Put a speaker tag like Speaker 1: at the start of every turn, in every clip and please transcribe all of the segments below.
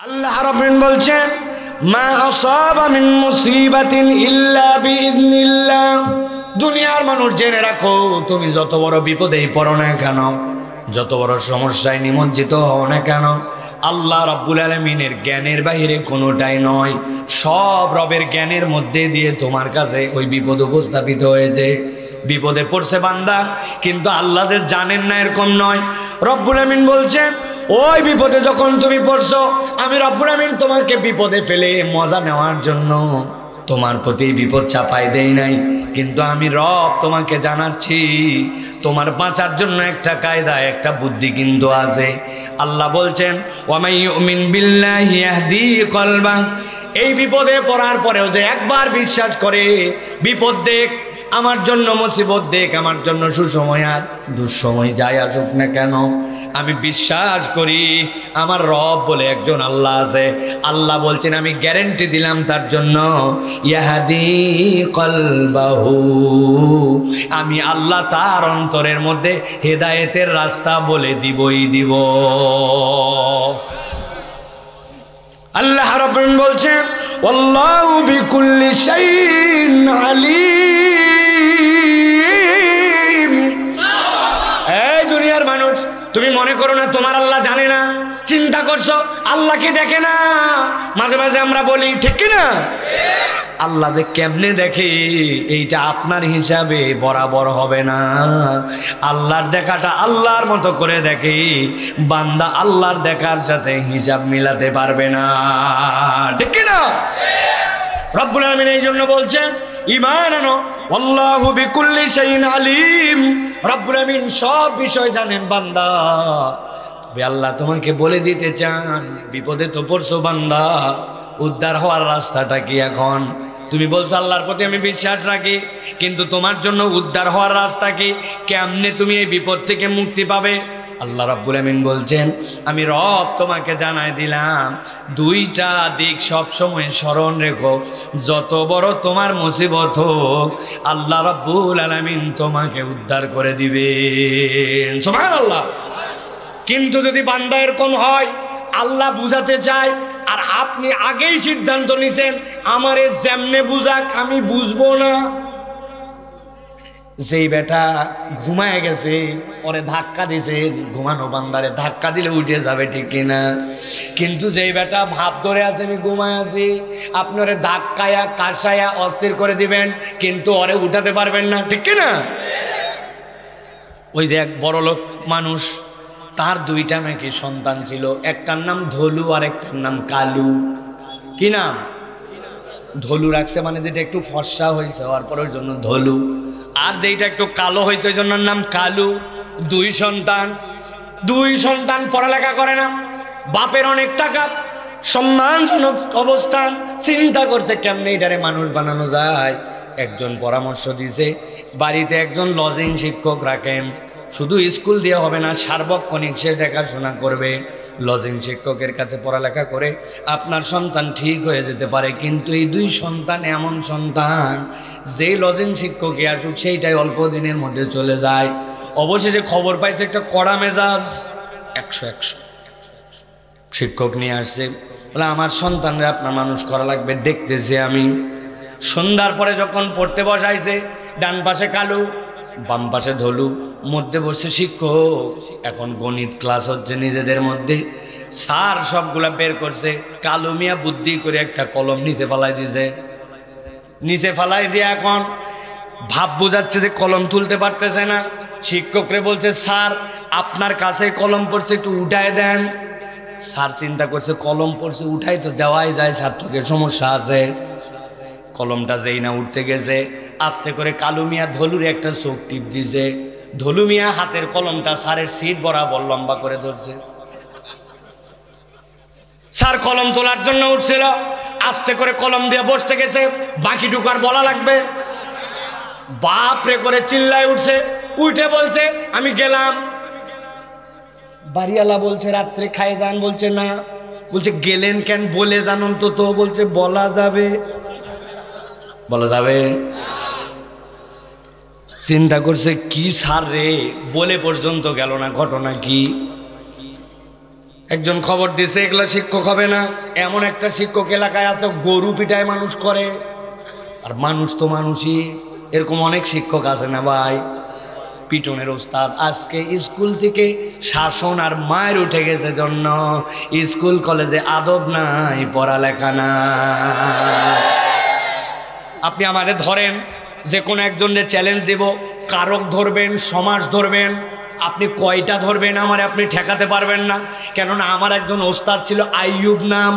Speaker 1: আল্লাহ রাব্বুল বলছেন মা আসাবা মিন মুসিবাতিন ইল্লা বিইذনিল্লাহ। দুনিয়ার মানুষ জেনে রাখো, তুমি যত বড় বিপদেই পড়ো না কেন, যত বড় সমস্যায় নিমজ্জিত হও না কেন, আল্লাহ রাব্বুল আলামিনের জ্ঞানের বাইরে কোনোটাই নয়। সব রবের জ্ঞানের মধ্যে দিয়ে তোমার কাছে ওই বিপদ উপস্থাপিত হয়েছে। বিপদে পড়ছে বান্দা, কিন্তু আল্লাহ যে জানেন না এরকম নয়। রব্বুল আমিন বলছেন ওই বিপদে যখন তুমি পড়ছো, আমি রব্বুল আমিন তোমাকে বিপদে ফেলে মজা নেওয়ার জন্য তোমার প্রতি বিপদ চাপাই দেই নাই, কিন্তু আমি রব তোমাকে জানাচ্ছি তোমার বাঁচার জন্য একটা কায়দা, একটা বুদ্ধি কিন্তু আছে। আল্লাহ বলছেন ওয়ামাই ইউমিন বিল্লাহি ইয়াহদি কলবা। এই বিপদে পড়ার পরেও যে একবার বিশ্বাস করে, বিপদ দেখ আমার জন্য, মুসিবত দেখ আমার জন্য, সুসময় আর দুঃসময় যাই আসুক না কেন, আমি বিশ্বাস করি আমার রব বলে একজন আল্লাহ আছে। আল্লাহ বলছেন আমি গ্যারেন্টি দিলাম তার জন্য, ইয়াহাদি কলবাহু, আমি আল্লাহ তার অন্তরের মধ্যে হেদায়েতের রাস্তা বলে দিবই দিব। আল্লাহ রাব্বুল বলছেন আল্লাহু বিকুল্লি শাইইন আলীম। এই দুনিয়ার মানুষ, তুমি মনে করো না তোমার আল্লাহ জানে না, চিন্তা করছো আল্লাহ কি দেখে না? মাঝে মাঝে আমরা বলি, ঠিক কি না? আল্লাহ যে কেমনে দেখে এইটা আপনার হিসাবে বরাবর হবে না। আল্লাহর দেখাটা আল্লাহর মতো করে দেখে, বান্দা আল্লাহর দেখার সাথে হিসাব মিলাতে পারবে না, ঠিক কি না? রব্বুল আমিন এই জন্য বলছেন ঈমান আনো, আল্লাহু বিকুল্লি শাইইন আলীম। রব্বুল আমিন সব বিষয় জানেন বান্দা। তবে আল্লাহ তোমাকে বলে দিতে চান, বিপদে তো পড়ছো বান্দা, উদ্ধার হওয়ার রাস্তাটা কি এখন? তুমি বলছো আল্লাহর প্রতি আমি বিশ্বাস রাখি, কিন্তু তোমার জন্য উদ্ধার হওয়ার রাস্তা কি? কেমনে তুমি এই বিপদ থেকে মুক্তি পাবে? আল্লাহ রাব্বুল আমিন বলছেন আমি রব তোমাকে জানাই দিলাম, দুইটা দিক সব সময় স্মরণ রেখো। যত বড় তোমার মুসিবত হোক, আল্লাহ রাব্বুল আলামিন তোমাকে উদ্ধার করে দিবেন। সুবহানাল্লাহ। কিন্তু যদি বান্দা এরকম হয়, আল্লাহ বুঝাতে চায় আর আপনি আগেই সিদ্ধান্ত নিছেন আমারে যেমনে বুঝাক আমি বুঝবো না। যেই বেটা ঘুমায় গেছে, ওরে ধাক্কা দিছেন, ঘুমানো বান্দারে ধাক্কা দিলে উঠে যাবে, ঠিক কিনা? কিন্তু যেই বেটা ভাব ধরে আছে আমি ঘুমায় আছি, আপনি ওরে ধাক্কায়া কাশায়া অস্থির করে দিবেন, কিন্তু ওরে উঠাতে পারবেন না, ঠিক কিনা? ওই যে এক বড় লোক মানুষ, তার দুইটা নাকি সন্তান ছিল, একটার নাম ধলু আর একটার নাম কালু। কি নাম? ধলু রাখছে মানে যেটা একটু ফর্সা হয়েছে হওয়ার পর ওই জন্য ধলু, আর যেটা একটু কালো হয়েছে ওই জন্য নাম কালু। দুই সন্তান পড়ালেখা করে না, বাপের অনেক টাকা, সম্মানজনক অবস্থান, চিন্তা করছে কেমনে এটারে মানুষ বানানো যায়। একজন পরামর্শ দিছে বাড়িতে একজন লজিং শিক্ষক রাখেন, শুধু স্কুল দিয়ে হবে না, সার্বক্ষণিক সে দেখাশোনা করবে। লজিং শিক্ষকের কাছে পড়ালেখা করে আপনার সন্তান ঠিক হয়ে যেতে পারে, কিন্তু এই দুই সন্তান এমন সন্তান যে লজিং শিক্ষকে আসুক সেইটাই অল্প দিনের মধ্যে চলে যায়। অবশেষে খবর পাইছে একটা কড়া মেজাজ 100 শিক্ষক নিয়ে আসছে, বলে আমার সন্তানরা আপনার মানুষ করা লাগবে, দেখতেছি আমি। সন্ধ্যার পরে যখন পড়তে বসাইছে, ডান পাশে কালু, বাম পাশে ধলু, মধ্যে বসে শিক্ষক। এখন গণিত ক্লাস হচ্ছে নিজেদের মধ্যে। স্যার সবগুলা বের করছে, কালু মিয়া বুদ্ধি করে একটা কলম নিচে ফালাই দিয়েছে। নিচে ফালাই দিয়ে এখন ভাব বোঝাচ্ছে যে কলম তুলতে পারতেছে না। শিক্ষকরে বলছে স্যার আপনার কাছে কলম পড়ছে, একটু উঠায় দেন। স্যার চিন্তা করছে কলম পড়ছে, উঠাই তো দেওয়াই যায়, ছাত্রকে সমস্যা আছে। কলমটা যেই না উঠতে গেছে, আস্তে করে কালু মিয়া ধলুর একটা চোখ টিপ দিয়েছে। ধলু মিয়া হাতের কলমটা স্যারের সিট বরাবর লম্বা করে ধরছে। স্যার কলম তোলার জন্য উঠছিল, আস্তে করে কলম দিয়ে বসতে গেছে, বাকিটুকু আর বলা লাগবে। বাপরে করে চিল্লায় উঠছে, উঠে বলছে আমি গেলাম। বাড়িওয়ালা বলছে রাত্রে খাই যান, বলছে না। বলছে গেলেন কেন, বলে যান অন্তত। বলছে বলা যাবে। বলা যাবে? চিন্তা করছে কি স্যার রে, বলে পর্যন্ত গেল না, ঘটনা কি? একজন খবর দিছে এগুলো শিক্ষক হবে না। এমন একটা শিক্ষক এলাকায় আছে গরু পিটায় মানুষ করে, আর মানুষ তো মানুষই। এরকম অনেক শিক্ষক আছে না ভাই, পিটনের ওস্তাদ। আজকে স্কুল থেকে শাসন আর মায়ের উঠে গেছে জন্য স্কুল কলেজে আদব নাই, পড়ালেখা না। আপনি আমাদের ধরেন যে কোনো একজনের চ্যালেঞ্জ দেব, কারক ধরবেন, সমাস ধরবেন, আপনি কয়টা ধরবেন আমার আপনি ঠেকাতে পারবেন না। কেননা আমার একজন ওস্তাদ ছিল আইয়ুব নাম,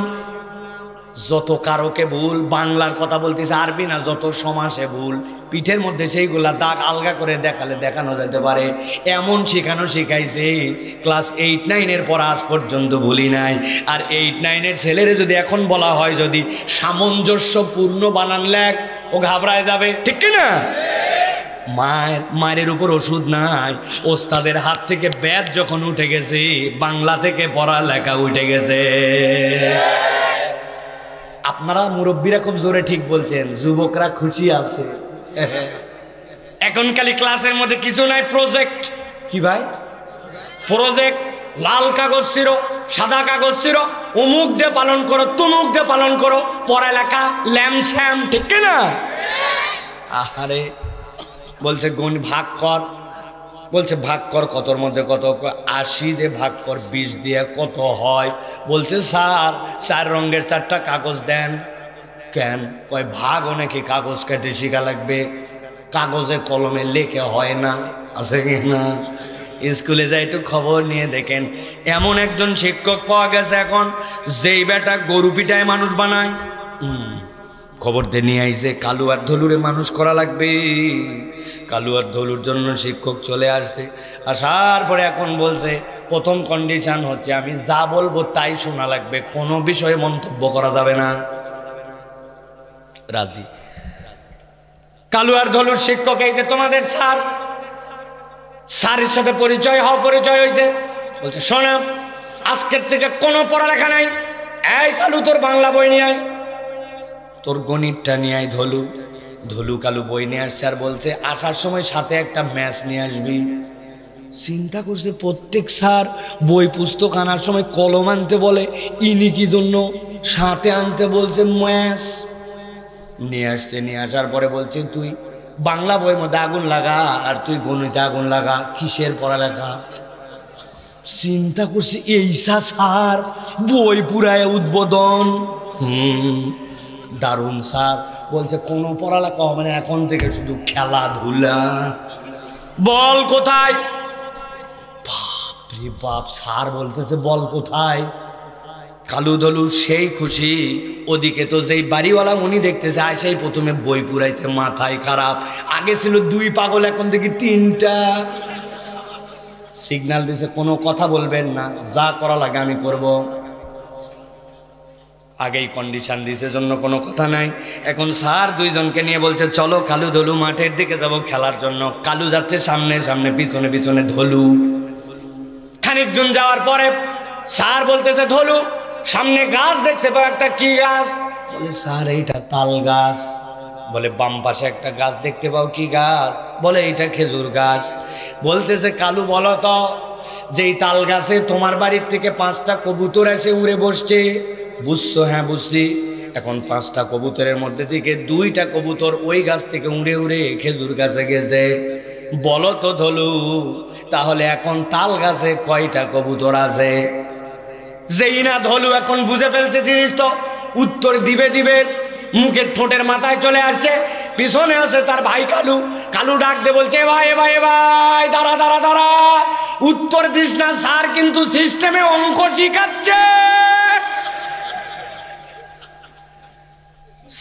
Speaker 1: যত কারকে ভুল, বাংলার কথা বলতেছে আরবি না, যত সমাসে ভুল পিঠের মধ্যে সেইগুলা দাগ আলগা করে দেখালে দেখানো যেতে পারে, এমন শিখাইছে। ক্লাস 8-9 পর আজ পর্যন্ত ভুলি নাই। আর 8-9 ছেলেরে যদি এখন বলা হয় যদি সামঞ্জস্যপূর্ণ বানান লেখ, ও ঘাবড়ায় যাবে, ঠিক কিনা? মায়ের উপর ওষুধ নাই। ওস্তাদের হাত থেকে ব্যাট যখন উঠে গেছে, বাংলা থেকে পড়ালেখা উঠে গেছে। আপনারা মুরব্বীরা খুব জোরে ঠিক বলছেন, যুবকরা খুশি আছে। এখন খালি ক্লাসের মধ্যে কিছু নাই, প্রজেক্ট। কি ভাই? প্রজেক্ট। লাল কাগজ ছিল, সাদা কাগজ ছিল, অমুক দিয়ে পালন করো, তুমুক দিয়ে পালন করো, পড়ালেখা ল্যামস্যাম, ঠিক কিনা? আহারে বলছে গুণ ভাগ কর, বলছে ভাগ কর কতর মধ্যে কত, 80 দিয়ে ভাগ কর 20 দিয়ে কত হয়? বলছে স্যার 4 রঙের 4টা কাগজ দেন। কেন? কয় ভাগ অনেকে কাগজ কেটে শিখা লাগবে, কাগজে কলমে লেখে হয় না, আছে কি না? স্কুলে যাই একটু খবর নিয়ে দেখেন, এমন একজন শিক্ষক পাওয়া গেছে এখন যেই বেটা গরু পিটায় মানুষ বানায়। খবর দিয়ে নিয়ে আইছে কালু আর ধলুরে মানুষ করা লাগবে। কালু আর ধলুর জন্য শিক্ষক চলে আসছে। আসার পরে এখন বলছে প্রথম কন্ডিশন হচ্ছে আমি যা বলবো তাই শোনা লাগবে, কোনো বিষয়ে মন্তব্য করা যাবে না। রাজি। কালু আর ধলুর শিক্ষক এই যে তোমাদের স্যার, স্যারের সাথে পরিচয় হয়েছে। বলছে শোনো, আজকের থেকে কোনো পড়ালেখা নাই। এই কালু তোর বাংলা বই নিয়ে আয়, তোর গণিতটা নিয়ে আয়। ধলু কালু বই নিয়ে আসছে আর বলছে আসার সময় সাথে একটা ম্যাচ নিয়ে আসবি। চিন্তা করছে প্রত্যেক স্যার বই পুস্তক আনার সময় কলম আনতে বলে, ইনি কি জন্য সাথে আনতে বলছে ম্যাচ নিয়ে আসছে। নিয়ে আসার পরে বলছে তুই বাংলা বইয়ের মধ্যে আগুন লাগা আর তুই গণিতে আগুন লাগা, কিসের পড়ালেখা? চিন্তা করছে এইসা স্যার বই পুরায় উদ্বোধন। দারুণ স্যার। বলছে কোনো পড়ালেখা হবে না, এখন থেকে শুধু খেলাধুলা। বল কোথায়? বাপরে বাপ, স্যার বলতেছে বল কোথায়? কালু ধলু সেই খুশি। ওদিকে তো যেই বাড়িওয়ালা উনি দেখতেছে আয়, সেই প্রথমে বই পুরাইছে, মাথায় খারাপ। আগে ছিল 2 পাগল, এখন দেখি 3টা। সিগন্যাল দিছে কোনো কথা বলবেন না, যা করা লাগে আমি করব। আগেই কন্ডিশন দিছে জন্য কোনো কথা নাই। এখন স্যার 2 জনকে নিয়ে বলছে চলো কালু ধলু মাঠের দিকে যাব খেলার জন্য। কালু যাচ্ছে সামনে সামনে, পিছনে পিছনে ধলু। খানিকজন যাওয়ার পরে স্যার বলতেছে ধলু সামনে গাছ দেখতে পাও একটা, কি গাছ? বলে স্যার এইটা তাল গাছ। বলে বাম পাশে একটা গাছ দেখতে পাও, কি গাছ? বলে এইটা খেজুর গাছ। বলতেছে কালু বলো তো, যেই তাল গাছে তোমার বাড়ির থেকে 5টা কবুতর এসে উড়ে বসছে, বুঝছো? হ্যাঁ বুঝছি। এখন 5টা কবুতরের মধ্যে থেকে 2টা কবুতর ওই গাছ থেকে উড়ে উড়ে খেজুর গাছে গেছে। বলো তো ধলু তাহলে এখন তাল গাছে কয়টা কবুতর আছে? যেই না ধলু এখন বুঝে ফেলছে জিনিস, তো উত্তর দিবে মুখের ঠোঁটের মাথায় চলে আসছে। পিছনে আছে তার ভাই কালু। কালু ডাক দে বলছে ভাই দাঁড়া, উত্তর দিস না, স্যার কিন্তু সিস্টেমে অঙ্ক শিখাচ্ছে।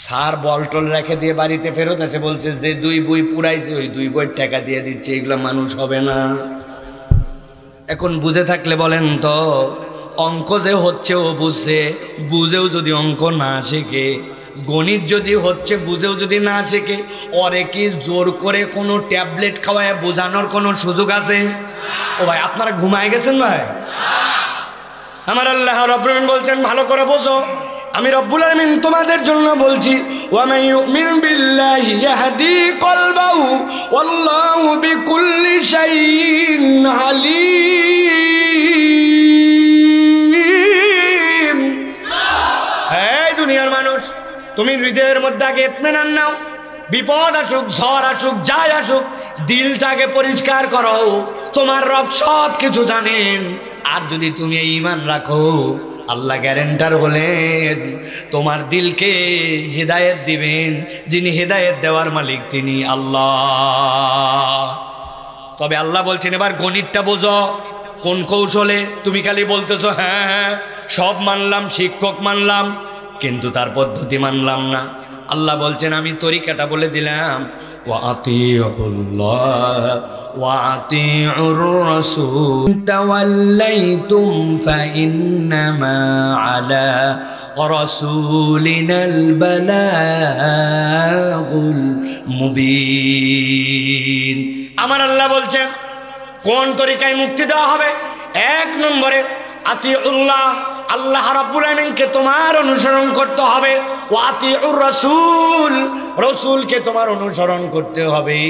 Speaker 1: স্যার বলটল রেখে দিয়ে বাড়িতে ফেরত আছে, বলছে যে 2 বই পুরাইছে ওই 2 বইয়ের টাকা দিয়ে দিচ্ছে, এগুলো মানুষ হবে না। এখন বুঝে থাকলে বলেন তো, অঙ্ক যে হচ্ছে ও বুঝছে, বুঝেও যদি অঙ্ক না শেখে, গণিত যদি হচ্ছে বুঝেও যদি না শেখে, ওরে কি জোর করে কোনো ট্যাবলেট খাওয়ায় বোঝানোর কোনো সুযোগ আছে? ও ভাই আপনারা ঘুমায় গেছেন ভাই? আমার আল্লাহ রাব্বুল আলামিন বলছেন ভালো করে বোঝো, আমি রব্বুল আলামিন তোমাদের জন্য বলছি ওয়া মান ইউমিন বিল্লাহি ইয়াহদি কলবাহু ওয়াল্লাহু বিকুল্লি শাইইন আলীম। দুনিয়ার মানুষ, তুমি হৃদয়ের মধ্যে আগে ইতমিনান নাও। বিপদ আসুক, ঝড় আসুক, যাই আসুক, দিলটাকে পরিষ্কার করো। তোমার রব সব কিছু জানেন। আর যদি তুমি ঈমান রাখো, আল্লাহ গ্যারান্টার হলেন তোমার দিলকে হেদায়েত দিবেন। যিনি হেদায়েত দেওয়ার মালিক তিনি আল্লাহ। তবে আল্লাহ বলছেন এবার গণিতটা বোঝো। কোন কৌশলে? তুমি খালি বলতেছো হ্যাঁ হ্যাঁ সব মানলাম, শিক্ষক মানলাম, কিন্তু তার পদ্ধতি মানলাম না। আল্লাহ বলছেন আমি তরিকাটা বলে দিলাম, ওয়াতিউল্লাহ ওয়াতিউর রাসূল তাওয়াল্লাইতুম ফাইন্নামা আলা রাসূলিনাল বালাগুল মুবিন। আমার আল্লাহ বলছেন কোন তরিকায় মুক্তি দেওয়া হবে? এক নম্বরে আতিউল্লাহ, আল্লাহ রাব্বুল আমিনকে তোমার অনুসরণ করতে হবে। ওয়াতিউর রাসূল, রাসূলকে তোমার অনুসরণ করতে হবে।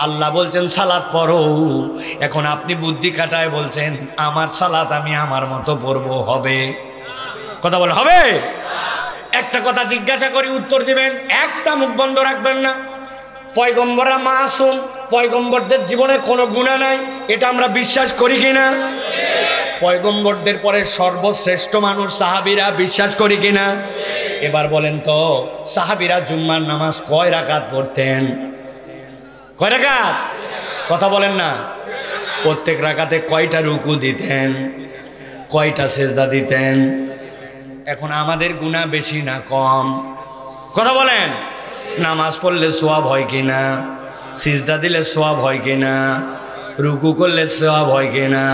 Speaker 1: আল্লাহ বলছেন সালাত পড়ো। এখন আপনি বুদ্ধি খাটায় বলছেন আমার সালাত আমি আমার মতো পড়বো, হবে? কথা বলে হবে? একটা কথা জিজ্ঞাসা করি, উত্তর দিবেন, একটা মুখ বন্ধ রাখবেন না। পয়গম্বররা মাসুম, পয়গম্বরদের জীবনে কোনো গুনাহ নাই, এটা আমরা বিশ্বাস করি কিনা? পয়গম্বরদের পরে সর্বশ্রেষ্ঠ মানুষ সাহাবীরা, বিশ্বাস করি কিনা? এবার বলেন তো সাহাবীরা জুম্মার নামাজ কয় রাকাত পড়তেন? কয় রাকাত? কথা বলেন না। প্রত্যেক রাকাতে কয়টা রুকু দিতেন? কয়টা সেজদা দিতেন? এখন আমাদের গুনাহ বেশি না কম? কথা বলেন। নামাজ পড়লে সওয়াব হয় কিনা? সিজদা দিলে সওয়াব হয় কিনা? রুকু করলে সওয়াব হয় কিনা?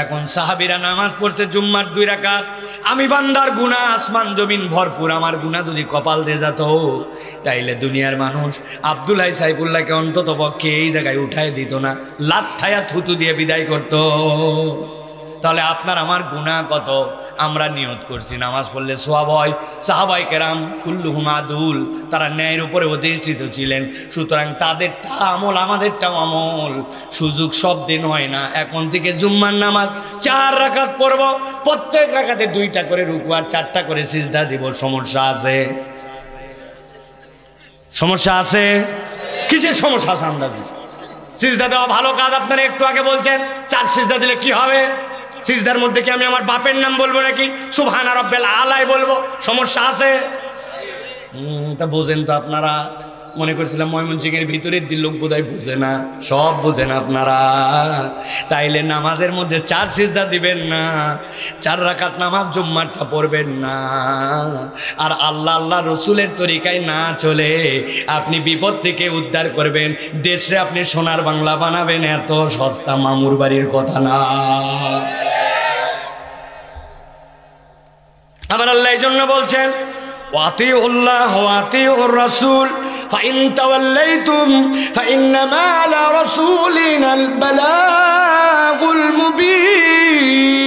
Speaker 1: এখন সাহাবীরা নামাজ পড়ছে জুম্মার 2 রাকাত। আমি বান্দার গুনাহ আসমান জমিন ভরপুর, আমার গুনাহ যদি কপাল দিয়ে যেত তাইলে দুনিয়ার মানুষ আব্দুল্লাহ সাইফুল্লাহকে অন্তত পক্ষে এই জায়গায় উঠায় দিত না, লাথায়া থুতু দিয়ে বিদায় করত। তাহলে আপনার আমার গুনাহ কত? আমরা নিয়ত করছি নামাজ পড়লে সওয়াব হয়। সাহাবায়ে কেরাম কুল্লুহুম আদুল, তারা ন্যায়ের উপরে অধিষ্ঠিত ছিলেন। সুতরাং তাদেরটা আমল, আমাদেরটাও আমল। সুযোগ সব দিন হয় না। এখন থেকে জুম্মার নামাজ 4 রাকাত পড়ব, প্রত্যেক রাকাতে 2টা করে রুকু আর 4টা করে সিজদা দিব। সমস্যা আছে? সমস্যা আছে? কিসের সমস্যা আছে? আন্দাজ সিজদা দেওয়া ভালো কাজ। আপনারা একটু আগে বলছেন 4 সিজদা দিলে কি হবে? সিজদার মধ্যে কি আমি আমার বাপের নাম বলবো নাকি সুবহান রাব্বিল আলাই বলবো? সমস্যা আছে? তা বোঝেন তো আপনারা। মনে করছিলাম ময়মনসিংহের ভিতরের দিল লোক বোধহয় বুঝে না, সব বোঝেন আপনারা। তাইলে নামাজের মধ্যে 4 সিজদা দিবেন না, 4 রাকাত নামাজ জুম্মারটা পড়বেন না। আর আল্লাহ আল্লাহ রসুলের তরিকায় না চলে আপনি বিপদ থেকে উদ্ধার করবেন, দেশে আপনি সোনার বাংলা বানাবেন, এত সস্তা মামুর বাড়ির কথা না। আমার আল্লাহ এই জন্য বলছেন ওয়াতিউল্লাহ ওয়াতিউর রাসূল ফাইন তাওয়াল্লাইতুম ফাইন্নামা আলা রাসূলিনাল বালাগুল মুবিন।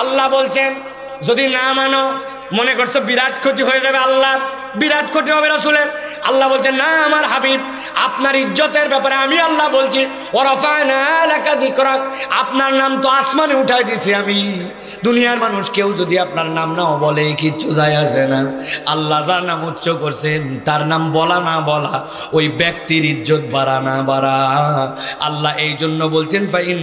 Speaker 1: আল্লাহ বলছেন যদি না মানো, মনে করছো বিরাট ক্ষতি হয়ে যাবে, আল্লাহ বিরাট ক্ষতি হবে রাসূলের। আল্লাহ বলছেন না আমার হাবিব, আপনার ইজ্জতের ব্যাপারে আমি আল্লাহ বলছি ওয়ারাফা'না লাকা যিকরাক, আপনার নাম তো আসমানে উঠাই দিয়েছি আমি। দুনিয়ার মানুষ কেউ যদি আপনার নাম নাও বলে কিচ্ছু যায় আসে না। আল্লাহ যার নাম উচ্চ করছেন তার নাম বলা না বলা ওই ব্যক্তির ইজ্জত বাড়া না বাড়া। আল্লাহ এই জন্য বলছেন ফাইন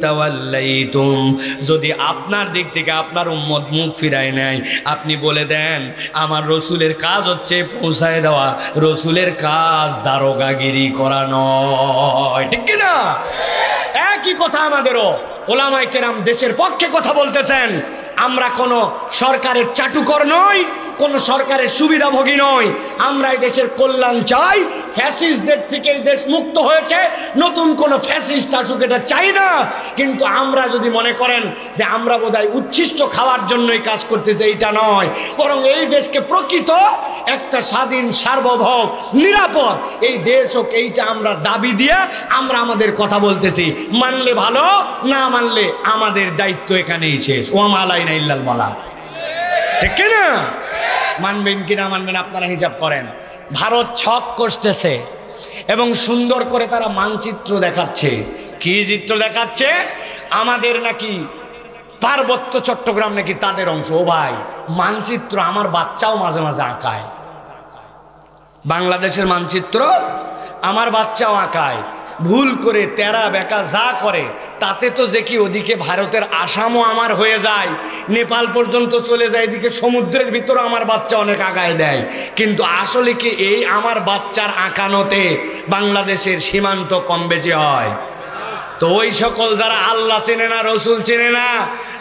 Speaker 1: তাওয়াল্লাইতুম, যদি আপনার দিক থেকে আপনার উম্মত মুখ ফিরায় নেয়, আপনি বলে দেন আমার রসুলের কাজ হচ্ছে পৌঁছায় দেওয়া, রসুলের কাজ দারোগাগিরি করা নয়, ঠিক কিনা? একই কথা আমাদেরও। ওলামায়ে কেরাম দেশের পক্ষে কথা বলতেছেন। আমরা কোনো সরকারের চাটুকর নই, কোনো সরকারের সুবিধাভোগী নই। আমরা এই দেশের কল্যাণ চাই। ফ্যাসিস্টদের থেকে এই দেশ মুক্ত হয়েছে, নতুন কোনো ফ্যাসিস্ট আসুক এটা চাই না। কিন্তু আমরা যদি মনে করেন যে আমরা বোধহয় উচ্ছিষ্ট খাওয়ার জন্যই কাজ করতেছি, এইটা নয়, বরং এই দেশকে প্রকৃত একটা স্বাধীন সার্বভৌম নিরাপদ এই দেশ হোক, এইটা আমরা দাবি দিয়ে আমরা আমাদের কথা বলতেছি। মানলে ভালো, না মানলে আমাদের দায়িত্ব এখানেই শেষ। ওয়ামা আলাইনা ইল্লাল বালাগ, ঠিক কিনা? মানবেন কিনা মানবেন আপনারা হিসাব করেন। ভারত ছক কষতেছে এবং সুন্দর করে তারা মানচিত্র দেখাচ্ছে। কি চিত্র দেখাচ্ছে? আমাদের নাকি পার্বত্য চট্টগ্রাম নাকি তাদের অংশ। ও ভাই, মানচিত্র আমার বাচ্চাও মাঝে মাঝে আঁকায়, বাংলাদেশের মানচিত্র আমার বাচ্চাও আঁকায়, ভুল করে তেরা বেকা যা করে, তাতে তো দেখি ওদিকে ভারতের আসামও আমার হয়ে যায়, নেপাল পর্যন্ত চলে যায়, এদিকে সমুদ্রের ভিতরে আমার বাচ্চা অনেক আগায় দেয়। কিন্তু আসলে কি এই আমার বাচ্চার আঁকানোতে বাংলাদেশের সীমান্ত কম বেশি হয়? তো ওই সকল যারা আল্লাহ চেনে না, রসুল চেনে না,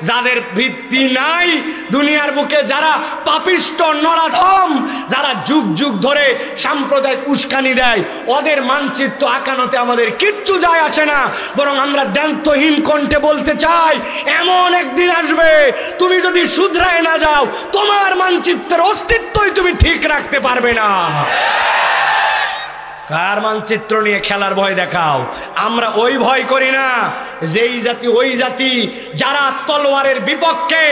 Speaker 1: যাদের ভিত্তি নাই দুনিয়ার বুকে, যারা পাপিষ্ট নরাধম, যারা যুগ যুগ ধরে সাম্প্রদায়িক উস্কানি দেয়, ওদের মানচিত্র আঁকানোতে আমাদের কিচ্ছু যায় আসে না। বরং আমরা দান্তহীন কণ্ঠে বলতে চাই, এমন একদিন আসবে তুমি যদি শুধরায় না যাও, তোমার মানচিত্রের অস্তিত্বই তুমি ঠিক রাখতে পারবে না। কার মানচিত্র নিয়ে খেলার ভয় দেখাও? আমরা ওই ভয় করি না যেই জাতি ওই জাতি যারা তলোয়ারের বিপক্ষে,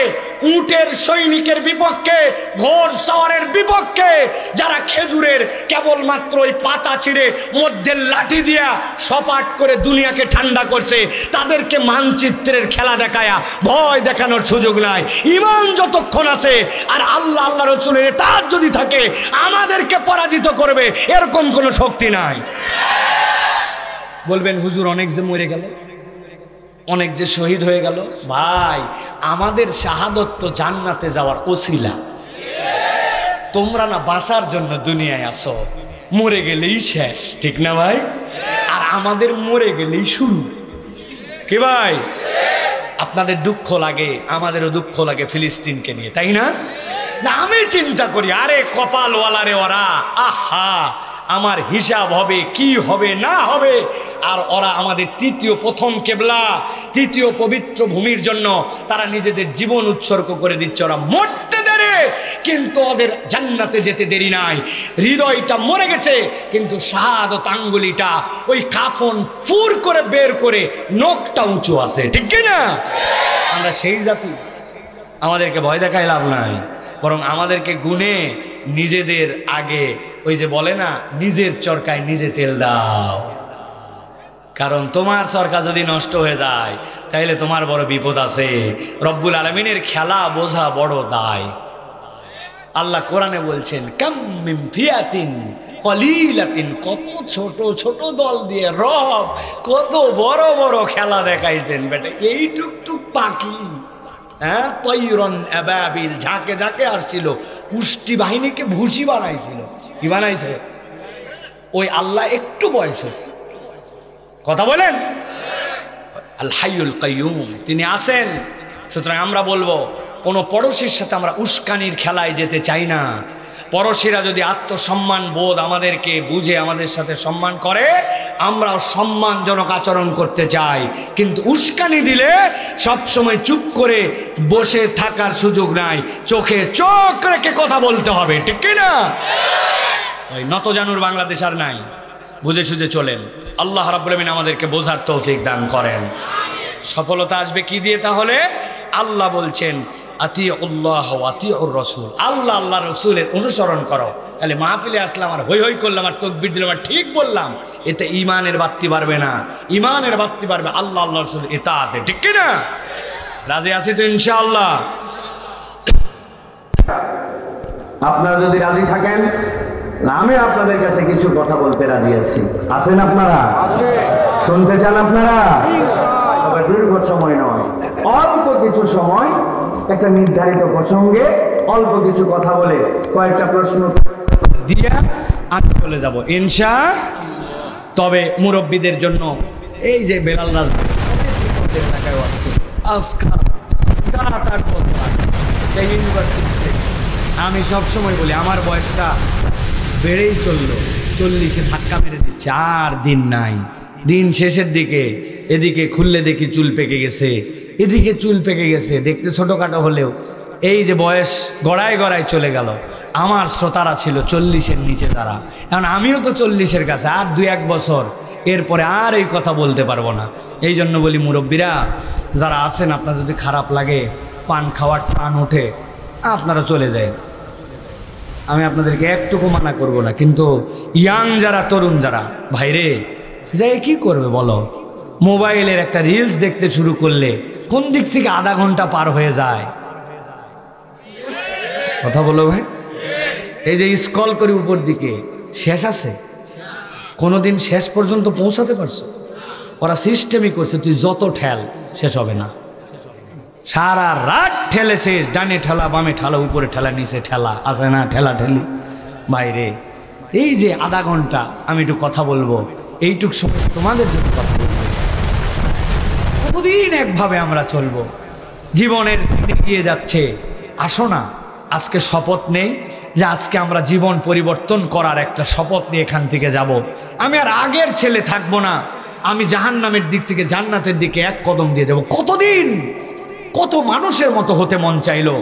Speaker 1: উটের সৈনিকের বিপক্ষে, ঘোড় সওয়ারের বিপক্ষে, যারা খেজুরের কেবলমাত্র ওই পাতা ছিঁড়ে মধ্যে লাঠি দিয়া সপাট করে দুনিয়াকে ঠান্ডা করছে, তাদেরকে মানচিত্রের খেলা দেখায়া ভয় দেখানোর সুযোগ নাই। ঈমান যতক্ষণ আছে আর আল্লাহ আল্লাহ রসুলের তার যদি থাকে, আমাদেরকে পরাজিত করবে এরকম কোনো শক্তি নাই। বলবেন হুজুর অনেক যে মরে গেল, অনেক যে শহীদ হয়ে গেল। ভাই, আমাদের শাহাদত তো জান্নাতে যাওয়ার ওসিলা। তোমরা না বাঁচার জন্য দুনিয়ায় আসো, মরে গেলেই শেষ, ঠিক না ভাই? আর আমাদের মরে গেলেই শুরু। কি ভাই, আপনাদের দুঃখ লাগে, আমাদেরও দুঃখ লাগে ফিলিস্তিনকে নিয়ে, তাই না? আমি চিন্তা করি, আরে কপালওয়ালারে ওরা, আহা আমার হিসাব হবে কি হবে না হবে। আর ওরা আমাদের প্রথম কেবলা, তৃতীয় পবিত্র ভূমির জন্য তারা নিজেদের জীবন উৎসর্গ করে দিচ্ছে। ওরা মরতে দেরি, কিন্তু ওদের জান্নাতে যেতে দেরি নাই। হৃদয়টা মরে গেছে, কিন্তু শাহাদত আঙ্গুলিটা ওই কাফন ফুর করে বের করে নখটা উঁচু আছে, ঠিক কি না? আমরা সেই জাতি, আমাদেরকে ভয় দেখায় লাভ নাই, বরং আমাদেরকে গুনে নিজেদের আগে ওই যে বলে না, নিজের চরকায় নিজে তেল দাও। কারণ তোমার চরকা যদি নষ্ট হয়ে যায় তাইলে তোমার বড় বিপদ আছে। রব্বুল আলামিনের খেলা বোঝা বড় দায়। আল্লাহ কোরআনে বলছেন, কাম মিন ফিয়াতিন কলিলাতিন, কত ছোট ছোট দল দিয়ে রব কত বড় বড় খেলা দেখাইছেন। বেটা এই টুকটুক পাখি, হ্যাঁ, তৈরন আবাবিল, ঝাঁকে ঝাঁকে আসছিল, পুষ্টি বাহিনীকে ভুসি বানাইছিল। কি বানাইছে? ওই আল্লাহ একটু বয়স হয়েছে, কথা বলেন, আল হাইয়ুল কাইয়ুম, তিনি আছেন। সুতরাং আমরা বলবো, কোনো পড়োশির সাথে আমরা উস্কানির খেলায় যেতে চাই না। পড়োশিরা যদি আত্মসম্মান বোধ আমাদেরকে বুঝে আমাদের সাথে সম্মান করে, আমরাও সম্মানজনক আচরণ করতে চাই। কিন্তু উস্কানি দিলে সবসময় চুপ করে বসে থাকার সুযোগ নাই, চোখে চোখ রেখে কথা বলতে হবে, ঠিক কিনা? ওই নতজানুর বাংলাদেশ আর নাই, বুঝে সুঝে চলেন। আল্লাহ রাব্বুল আমিন আমাদেরকে বোঝার তৌফিক দান করেন। সফলতা আসবে কি দিয়ে? তাহলে আল্লাহ বলছেন, আতিউল্লাহ ওয়া আতিউর রাসূল, আল্লাহ আল্লাহ রসুলের অনুসরণ করো। তাহলে মাহফিলে আসলাম আর হই হই করলাম আর তাকবীর দিলাম আর ঠিক বললাম, এতে ঈমানের বাতি বাড়বে না। ঈমানের বাতি বাড়বে আল্লাহ আল্লাহ রসুল ইতাআতে, ঠিক কি না? রাজি আছি তো ইনশাআল্লাহ? আপনারা যদি রাজি থাকেন, আমি আপনাদের কাছে কিছু কথা বলতে রাজি আছি। আছেন আপনারা? শুনতে চান আপনারা? তবে দীর্ঘ সময় নয়, অল্প কিছু সময় একটা নির্ধারিত প্রসঙ্গে অল্প কিছু কথা বলে কয়েকটা প্রশ্ন দিয়ে আমি চলে যাব ইনশাআল্লাহ। তবে মুরব্বীদের জন্য এই যে বেলাল রাজ ইউনিভার্সিটি, আমি সবসময় বলি আমার বয়সটা বেড়েই চললো, 40-এ ধাক্কা মেরে দিচ্ছে, আর দিন নাই। দিন শেষের দিকে, এদিকে খুললে দেখি চুল পেকে গেছে, এদিকে চুল পেকে গেছে, দেখতে ছোটখাটো হলেও এই যে বয়স গড়ায় গড়ায় চলে গেল। আমার শ্রোতারা ছিল 40-এর নিচে, তারা এখন, আমিও তো 40-এর কাছে, আর 2-1 বছর, এরপরে আর এই কথা বলতে পারবো না। এই জন্য বলি, মুরব্বীরা যারা আছেন, আপনার যদি খারাপ লাগে, পান খাওয়ার টান ওঠে, আপনারা চলে যায়, আমি আপনাদেরকে একটুকু মানা করব না। কিন্তু ইয়াং যারা, তরুণ যারা, ভাইরে যাই কি করবে বলো? মোবাইলের একটা রিলস দেখতে শুরু করলে কোন দিক থেকে আধা ঘন্টা পার হয়ে যায়। কথা বলো ভাই। এই যে স্ক্রল করি উপর দিকে, শেষ আছে? কোনোদিন শেষ পর্যন্ত পৌঁছাতে পারছো? ওরা সিস্টেমই করছে, তুই যত ঠেল শেষ হবে না। সারা রাত ঠেলেছে, ডানে ঠেলা, বামে ঠেলা, উপরে ঠেলা, নিচে ঠেলা, আছে না ঠেলা ঠেলি বাইরে। এই যে আধা ঘন্টা আমি একটু কথা বলবো, এইটুক সময় তোমাদের জন্য কথা বলবো। কতদিন একভাবে আমরা চলবো? জীবনের এগিয়ে যাচ্ছে। আসো না আজকে শপথ নেই যে আজকে আমরা জীবন পরিবর্তন করার একটা শপথ নিয়ে এখান থেকে যাব। আমি আর আগের ছেলে থাকবো না, আমি জাহান্নামের দিক থেকে জান্নাতের দিকে এক কদম দিয়ে যাব। কতদিন কত মানুষের মতো হতে মন চাইলো।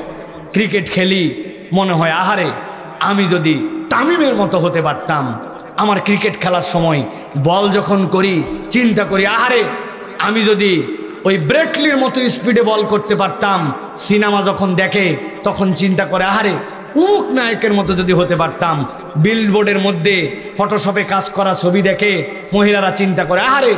Speaker 1: ক্রিকেট খেলি, মনে হয় আহারে আমি যদি তামিমের মতো হতে পারতাম। আমার ক্রিকেট খেলার সময় বল যখন করি চিন্তা করি আহারে আমি যদি ওই ব্রেটলির মতো স্পিডে বল করতে পারতাম। সিনেমা যখন দেখে তখন চিন্তা করে আহারে উমুক নায়কের মতো যদি হতে পারতাম। বিলবোর্ডের মধ্যে ফটোশপে কাজ করা ছবি দেখে মহিলারা চিন্তা করে আহারে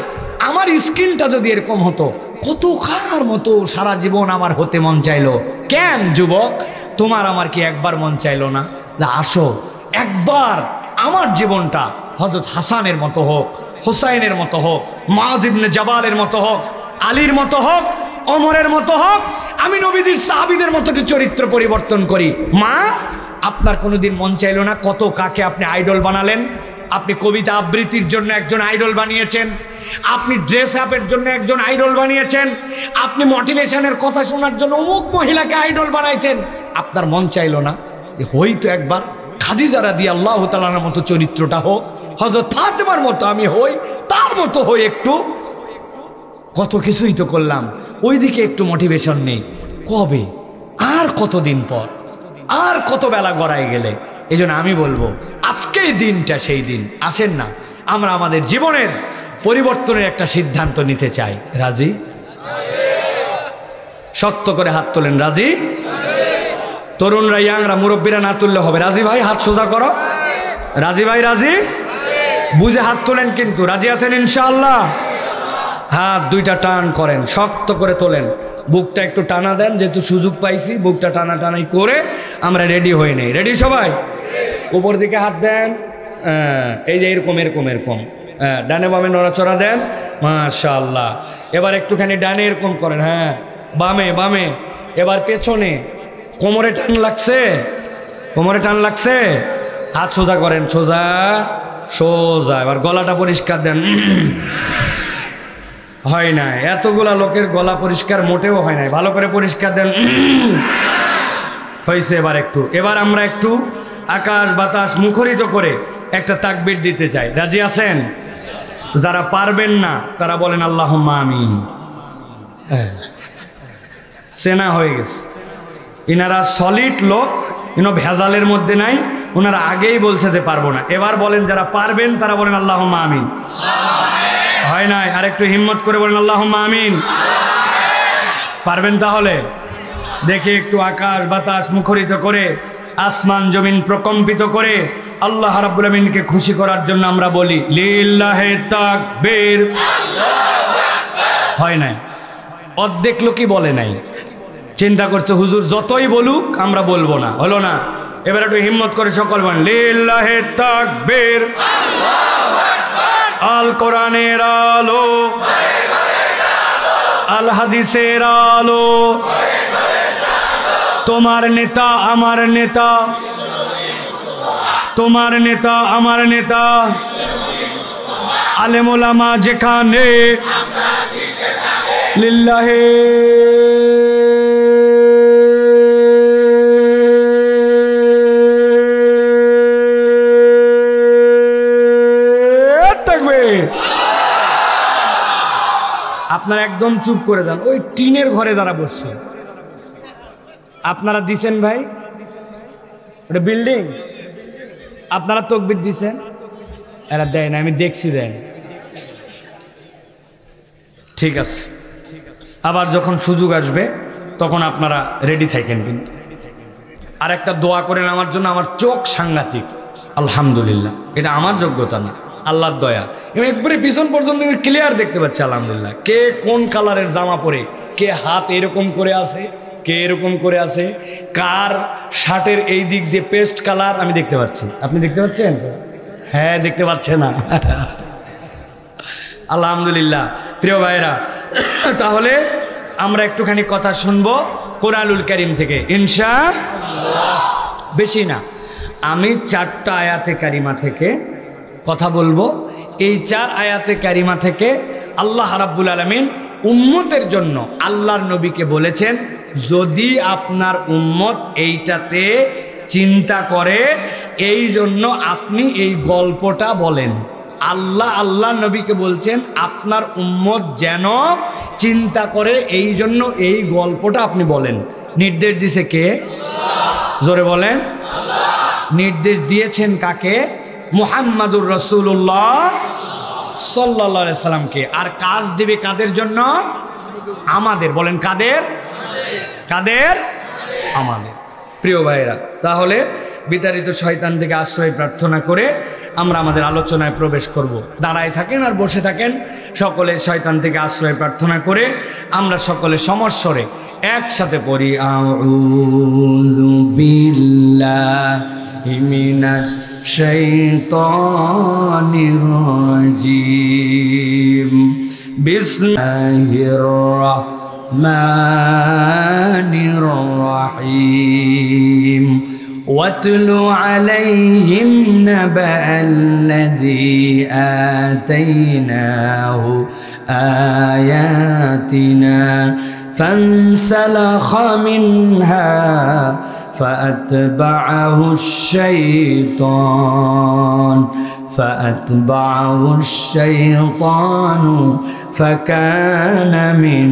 Speaker 1: আমার স্কিনটা যদি এরকম হতো। কত কার মতো সারা জীবন আমার হতে মন চাইলো। কেন যুবক, তোমার আমার কি একবার মন চাইলো না যে আসো একবার আমার জীবনটা হযরত হাসানের মতো হোক, হুসাইনের মতো হোক, মুআয ইবনে জাবালের মতো হোক, আলীর মতো হোক, ওমরের মতো হোক, আমি নবীদের সাহাবীদের মতো চরিত্র পরিবর্তন করি। মা, আপনার কোনোদিন মন চাইলো না? কত কাকে আপনি আইডল বানালেন। আপনি কবিতা আবৃত্তির জন্য একজন আইডল বানিয়েছেন, আপনি ড্রেস আপের জন্য একজন আইডল বানিয়েছেন, আপনি মোটিভেশনের কথা শোনার জন্য অমুক মহিলাকে আইডল বানাইছেন। আপনার মন চাইলো না যে হয়তো একবার খাদিজা রাদিয়াল্লাহু তাআলার মতো চরিত্রটা হোক, হযরত ফাতেমার মতো আমি হই, তার মতো হই একটু। কত কিছুই তো করলাম, ওইদিকে একটু মোটিভেশন নেই। কবে আর কতদিন পর, আর কত বেলা গড়াই গেলে। এই জন্য আমি বলবো আজকেই দিনটা সেই দিন। আসেন না আমরা আমাদের জীবনের পরিবর্তনের একটা সিদ্ধান্ত নিতে চাই। রাজি? শক্ত করে হাত তোলেন। রাজি? তরুণরা, ইয়াংরা, মুরব্বীরা না তুললে হবে। রাজি ভাই? হাত সোজা করো। রাজি ভাই? রাজি? বুঝে হাত তোলেন কিন্তু। রাজি আছেন ইনশাআল্লাহ? হাত দুইটা টান করেন, শক্ত করে তোলেন। বুকটা একটু টানা দেন, যেহেতু সুযোগ পাইছি বুকটা টানা টানাই করে আমরা রেডি হয়ে নেই। রেডি সবাই? উপর দিকে হাত দেন, এই যে এরকম এরকম এরকম, ডানে বামে নড়াচড়া দেন। মাশাআল্লাহ। এবার একটুখানি ডানে এরকম করেন, হ্যাঁ বামে বামে। এবার পেছনে। কোমরে টান লাগছে? কোমরে টান লাগছে? হাত সোজা করেন, সোজা সোজা। এবার গলাটা পরিষ্কার দেন। হয় না, এতগুলা লোকের গলা পরিষ্কার মোটেও হয় নাই, ভালো করে পরিষ্কার দেন। হয়েছে। এবার একটু, এবার আমরা একটু আকাশ বাতাস মুখরিত করে একটা তাকবীর দিতে চাই। রাজি আছেন? যারা পারবেন না তারা বলেন আল্লাহুম্মা আমিন। চেনা হয়ে গেছে, ইনারা সলিড লোক, ভেজালের মধ্যে নাই। ওনারা আগেই বলছে যে পারবো না। এবার বলেন যারা পারবেন তারা বলেন আল্লাহুম্মা আমিন। হয় নাই? আর একটু হিম্মত করে বলেন আল্লাহুম্মা আমিন। পারবেন তাহলে? দেখে একটু আকাশ বাতাস মুখরিত করে, আসমান জমিন প্রকম্পিত করে আল্লাহ রাব্বুল আমিনকে খুশি করার জন্য আমরা বলি লিল্লাহি তাকবীর। হয় নাই? অর্ধেক লোকই বলে নাই, চিন্তা করছে হুজুর যতই বলুক আমরা বলবো না। হলো না? এবার একটু হিম্মত করে সকল বলেন লিল্লাহি তাকবীর। আল কোরআনের আলো, আল হাদিসের আলো, তোমার নেতা আমার নেতা, তোমার নেতা আমার নেতা, আলেম ওলামা যেখানে লিল্লাহি তাকবীর। আপনারা একদম চুপ করে যান। ওই টিনের ঘরে যারা বসছে, আপনারা দিছেন ভাই? ওটা বিল্ডিং, আপনারা তাকবীর দিছেন? এরা দেয় না, আমি দেখছি দেন। ঠিক আছে, আবার যখন সুযোগ আসবে তখন আপনারা রেডি থাকেন। কিন্তু আর একটা দোয়া করেন আমার জন্য। আমার চোখ সাংঘাতিক, আলহামদুলিল্লাহ। এটা আমার যোগ্যতা না, আল্লাহর দয়া। এবং একবারে পিছন পর্যন্ত ক্লিয়ার দেখতে পাচ্ছি আলহামদুলিল্লাহ। কে কোন কালারের জামা পরে, কে হাত এরকম করে আছে, কে এরকম করে আছে, কার শার্টের এই দিক দিয়ে পেস্ট কালার আমি দেখতে পাচ্ছি। আপনি দেখতে পাচ্ছেন? হ্যাঁ, দেখতে পাচ্ছেন না? আলহামদুলিল্লাহ। প্রিয় ভাইরা, তাহলে আমরা একটুখানি কথা শুনবো কোরআনুল কারীম থেকে ইনশাআল্লাহ। বেশি না, আমি 4টা আয়াতে কারিমা থেকে কথা বলবো। এই 4 আয়াতে কারিমা থেকে আল্লাহ রাব্বুল আলামিন উম্মতের জন্য আল্লাহর নবীকে বলেছেন, যদি আপনার উম্মত এইটাতে চিন্তা করে এই জন্য আপনি এই গল্পটা বলেন। আল্লাহ নবীকে বলছেন আপনার উম্মত যেন চিন্তা করে এই জন্য এই গল্পটা আপনি বলেন। নির্দেশ দিয়েছে কে? জোরে বলেন। নির্দেশ দিয়েছেন কাকে? মুহাম্মাদুর রাসূলুল্লাহ সাল্লাল্লাহু আলাইহি সাল্লামকে। আর কাজ দিবে কাদের জন্য? আমাদের। বলেন কাদের? কাদের? আমাদের। প্রিয় ভাইরা, তাহলে বিতাড়িত শয়তান থেকে আশ্রয় প্রার্থনা করে আমরা আমাদের আলোচনায় প্রবেশ করব। দাঁড়ায় থাকেন আর বসে থাকেন, সকলে শয়তান থেকে আশ্রয় প্রার্থনা করে আমরা সকলে সমস্বরে একসাথে পড়ি, আউযু বিল্লাহি মিনাশ শাইতানির রাজিম, বিসমিল্লাহির রাহমানির রাহিম। واتل عليهم نبأ الذي آتيناه آياتنا فانسلخ منها فأتبعه الشيطان فكان من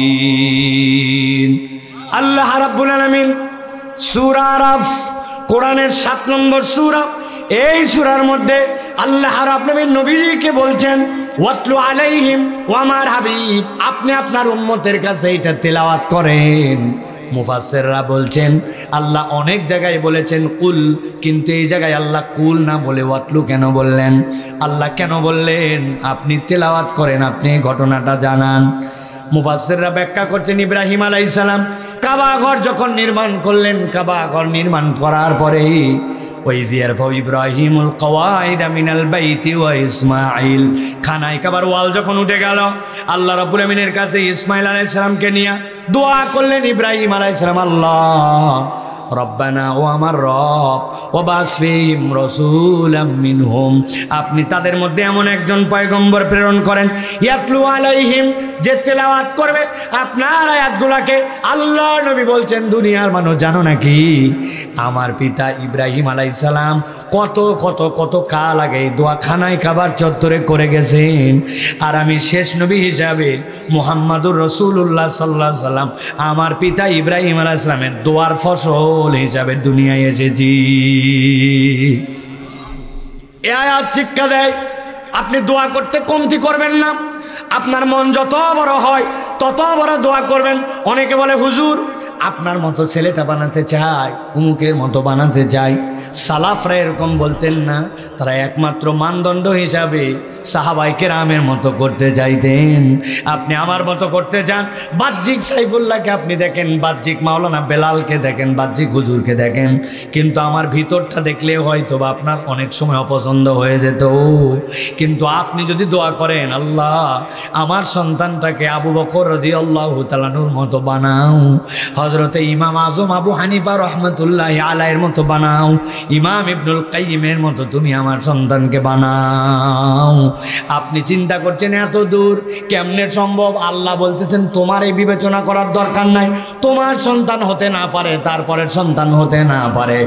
Speaker 1: الغاوين। আল্লাহ রাব্বুল আলামিন সূরা আরাফ, কোরআনের 7 নম্বর সূরা, এই সূরার মধ্যে আল্লাহ রাব্বুল আলামিন নবীজিকে বলছেন, ওয়াতলু আলাইহিম, ও আমার হাবিব আপনি আপনার উম্মতের কাছে এটা তেলাওয়াত করেন। মুফাসসিররা বলছেন আল্লাহ অনেক জায়গায় বলেছেন কুল, কিন্তু এই জায়গায় আল্লাহ কুল না বলে ওয়াতলু কেন বললেন? আল্লাহ কেন বললেন আপনি তেলাওয়াত করেন, আপনি ঘটনাটা জানান? মুফাসসিররা ব্যাখ্যা করছেন, ইব্রাহিম আলাইহিস সালাম কাবা ঘর যখন নির্মাণ করলেন, কাবা ঘর নির্মাণ করার পরে ওয়াইয ইয়ারফাউ ইব্রাহিমুল কওয়াইদা মিনাল বাইতি ওয়া ইসমাঈল, খানায় কাবার ওয়াল যখন উঠে গেল, আল্লাহ রাব্বুল আমিনের কাছে ইসমাঈল আলাইহিস সালামকে নিয়ে দোয়া করলেন ইব্রাহিম আলাইহিস সালাম, আল্লাহ রব্বানা, ও আমার রব, ওয়াবাস ফীহিম রাসূলাম মিনহুম, আপনি তাদের মধ্যে এমন একজন পয়গম্বর প্রেরণ করেন, ইয়াতলু আলাইহিম, যে তেলাওয়াত করবে আপনার আয়াতগুলোকে। আল্লাহ নবী বলছেন, দুনিয়ার মানুষ জানো নাকি আমার পিতা ইব্রাহিম আলাইহিস সালাম কত কত কত কাল আগে দোয়া খানায় কাবার চত্বরে করে গেছেন, আর আমি শেষ নবী হিসাবে মুহাম্মাদুর রাসূলুল্লাহ সাল্লাল্লাহু আলাইহি সাল্লাম আমার পিতা ইব্রাহিম আলাইহিস সালামের দোয়ার ফসল হিসাবে দুনিয়ায় এসেছি। এ আয়াত শিক্ষা দেয় আপনি দোয়া করতে কমতি করবেন না, আপনার মন যত বড় হয় তত বড় দোয়া করবেন। অনেকে বলে হুজুর আপনার মতো ছেলেটা বানাতে চাই, উমুকের মতো বানাতে চাই। সালাফরা এরকম বলতেন না, তারা একমাত্র মানদণ্ড হিসাবে সাহাবায়ে কেরামের মতো করতে চাইতেন। আপনি আমার মতো করতে চান, বাহ্যিক সাইফুল্লাহকে আপনি দেখেন, বাহ্যিক মাওলানা বেলালকে দেখেন, বাহ্যিক হুজুরকে দেখেন, কিন্তু আমার ভিতরটা দেখলে হয়তো বা আপনার অনেক সময় অপছন্দ হয়ে যেত। কিন্তু আপনি যদি দোয়া করেন, আল্লাহ আমার সন্তানটাকে আবু বকর রাদিয়াল্লাহু তাআলা আনহুর মতো বানাও, হযরতে ইমাম আজম আবু হানিফা রাহমাতুল্লাহি আলাইহির মতো বানাও, ইমাম ইবনুল কাইয়িমের মতো তুমি আমার সন্তানকে বানাও। আপনি চিন্তা করছেন এত দূর কেমনে সম্ভব? আল্লাহ বলতেছেন তোমার এই বিবেচনা করার দরকার নাই, তোমার সন্তান হতে না পারে, তারপরের সন্তান হতে না পারে।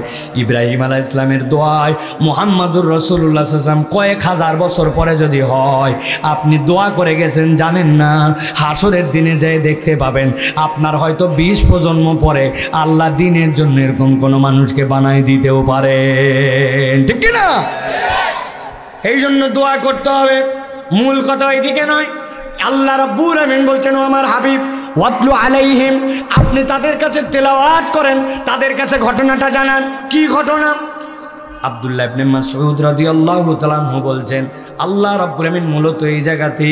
Speaker 1: ইব্রাহিম আলাইহিস সালামের দোয়ায় মুহাম্মাদুর রাসূলুল্লাহ সাল্লাল্লাহু আলাইহি ওয়াসাল্লাম কয়েক হাজার বছর পরে যদি হয়, আপনি দোয়া করে গেছেন জানেন না, হাসরের দিনে যেয়ে দেখতে পাবেন আপনার হয়তো 20 প্রজন্ম পরে আল্লাহ দিনের জন্য এরকম কোনো মানুষকে বানাই দিতেও পারে, ঠিক না? এই জন্য দোয়া করতে হবে। মূল কথা এদিকে নয়। আল্লাহ রাব্বুল আমিন বলছেন, ও আমার হাবিব ওয়াতলু আলাইহিম, আপনি তাদের কাছে তেলাওয়াত করেন, তাদের কাছে ঘটনাটা জানান। কি ঘটনা? আব্দুল্লাহ ইবনে মাসউদ রাদিয়াল্লাহু তাআলা আনহু বলছেন, আল্লাহ রাব্বুল আমিন মূলত এই জায়গাতে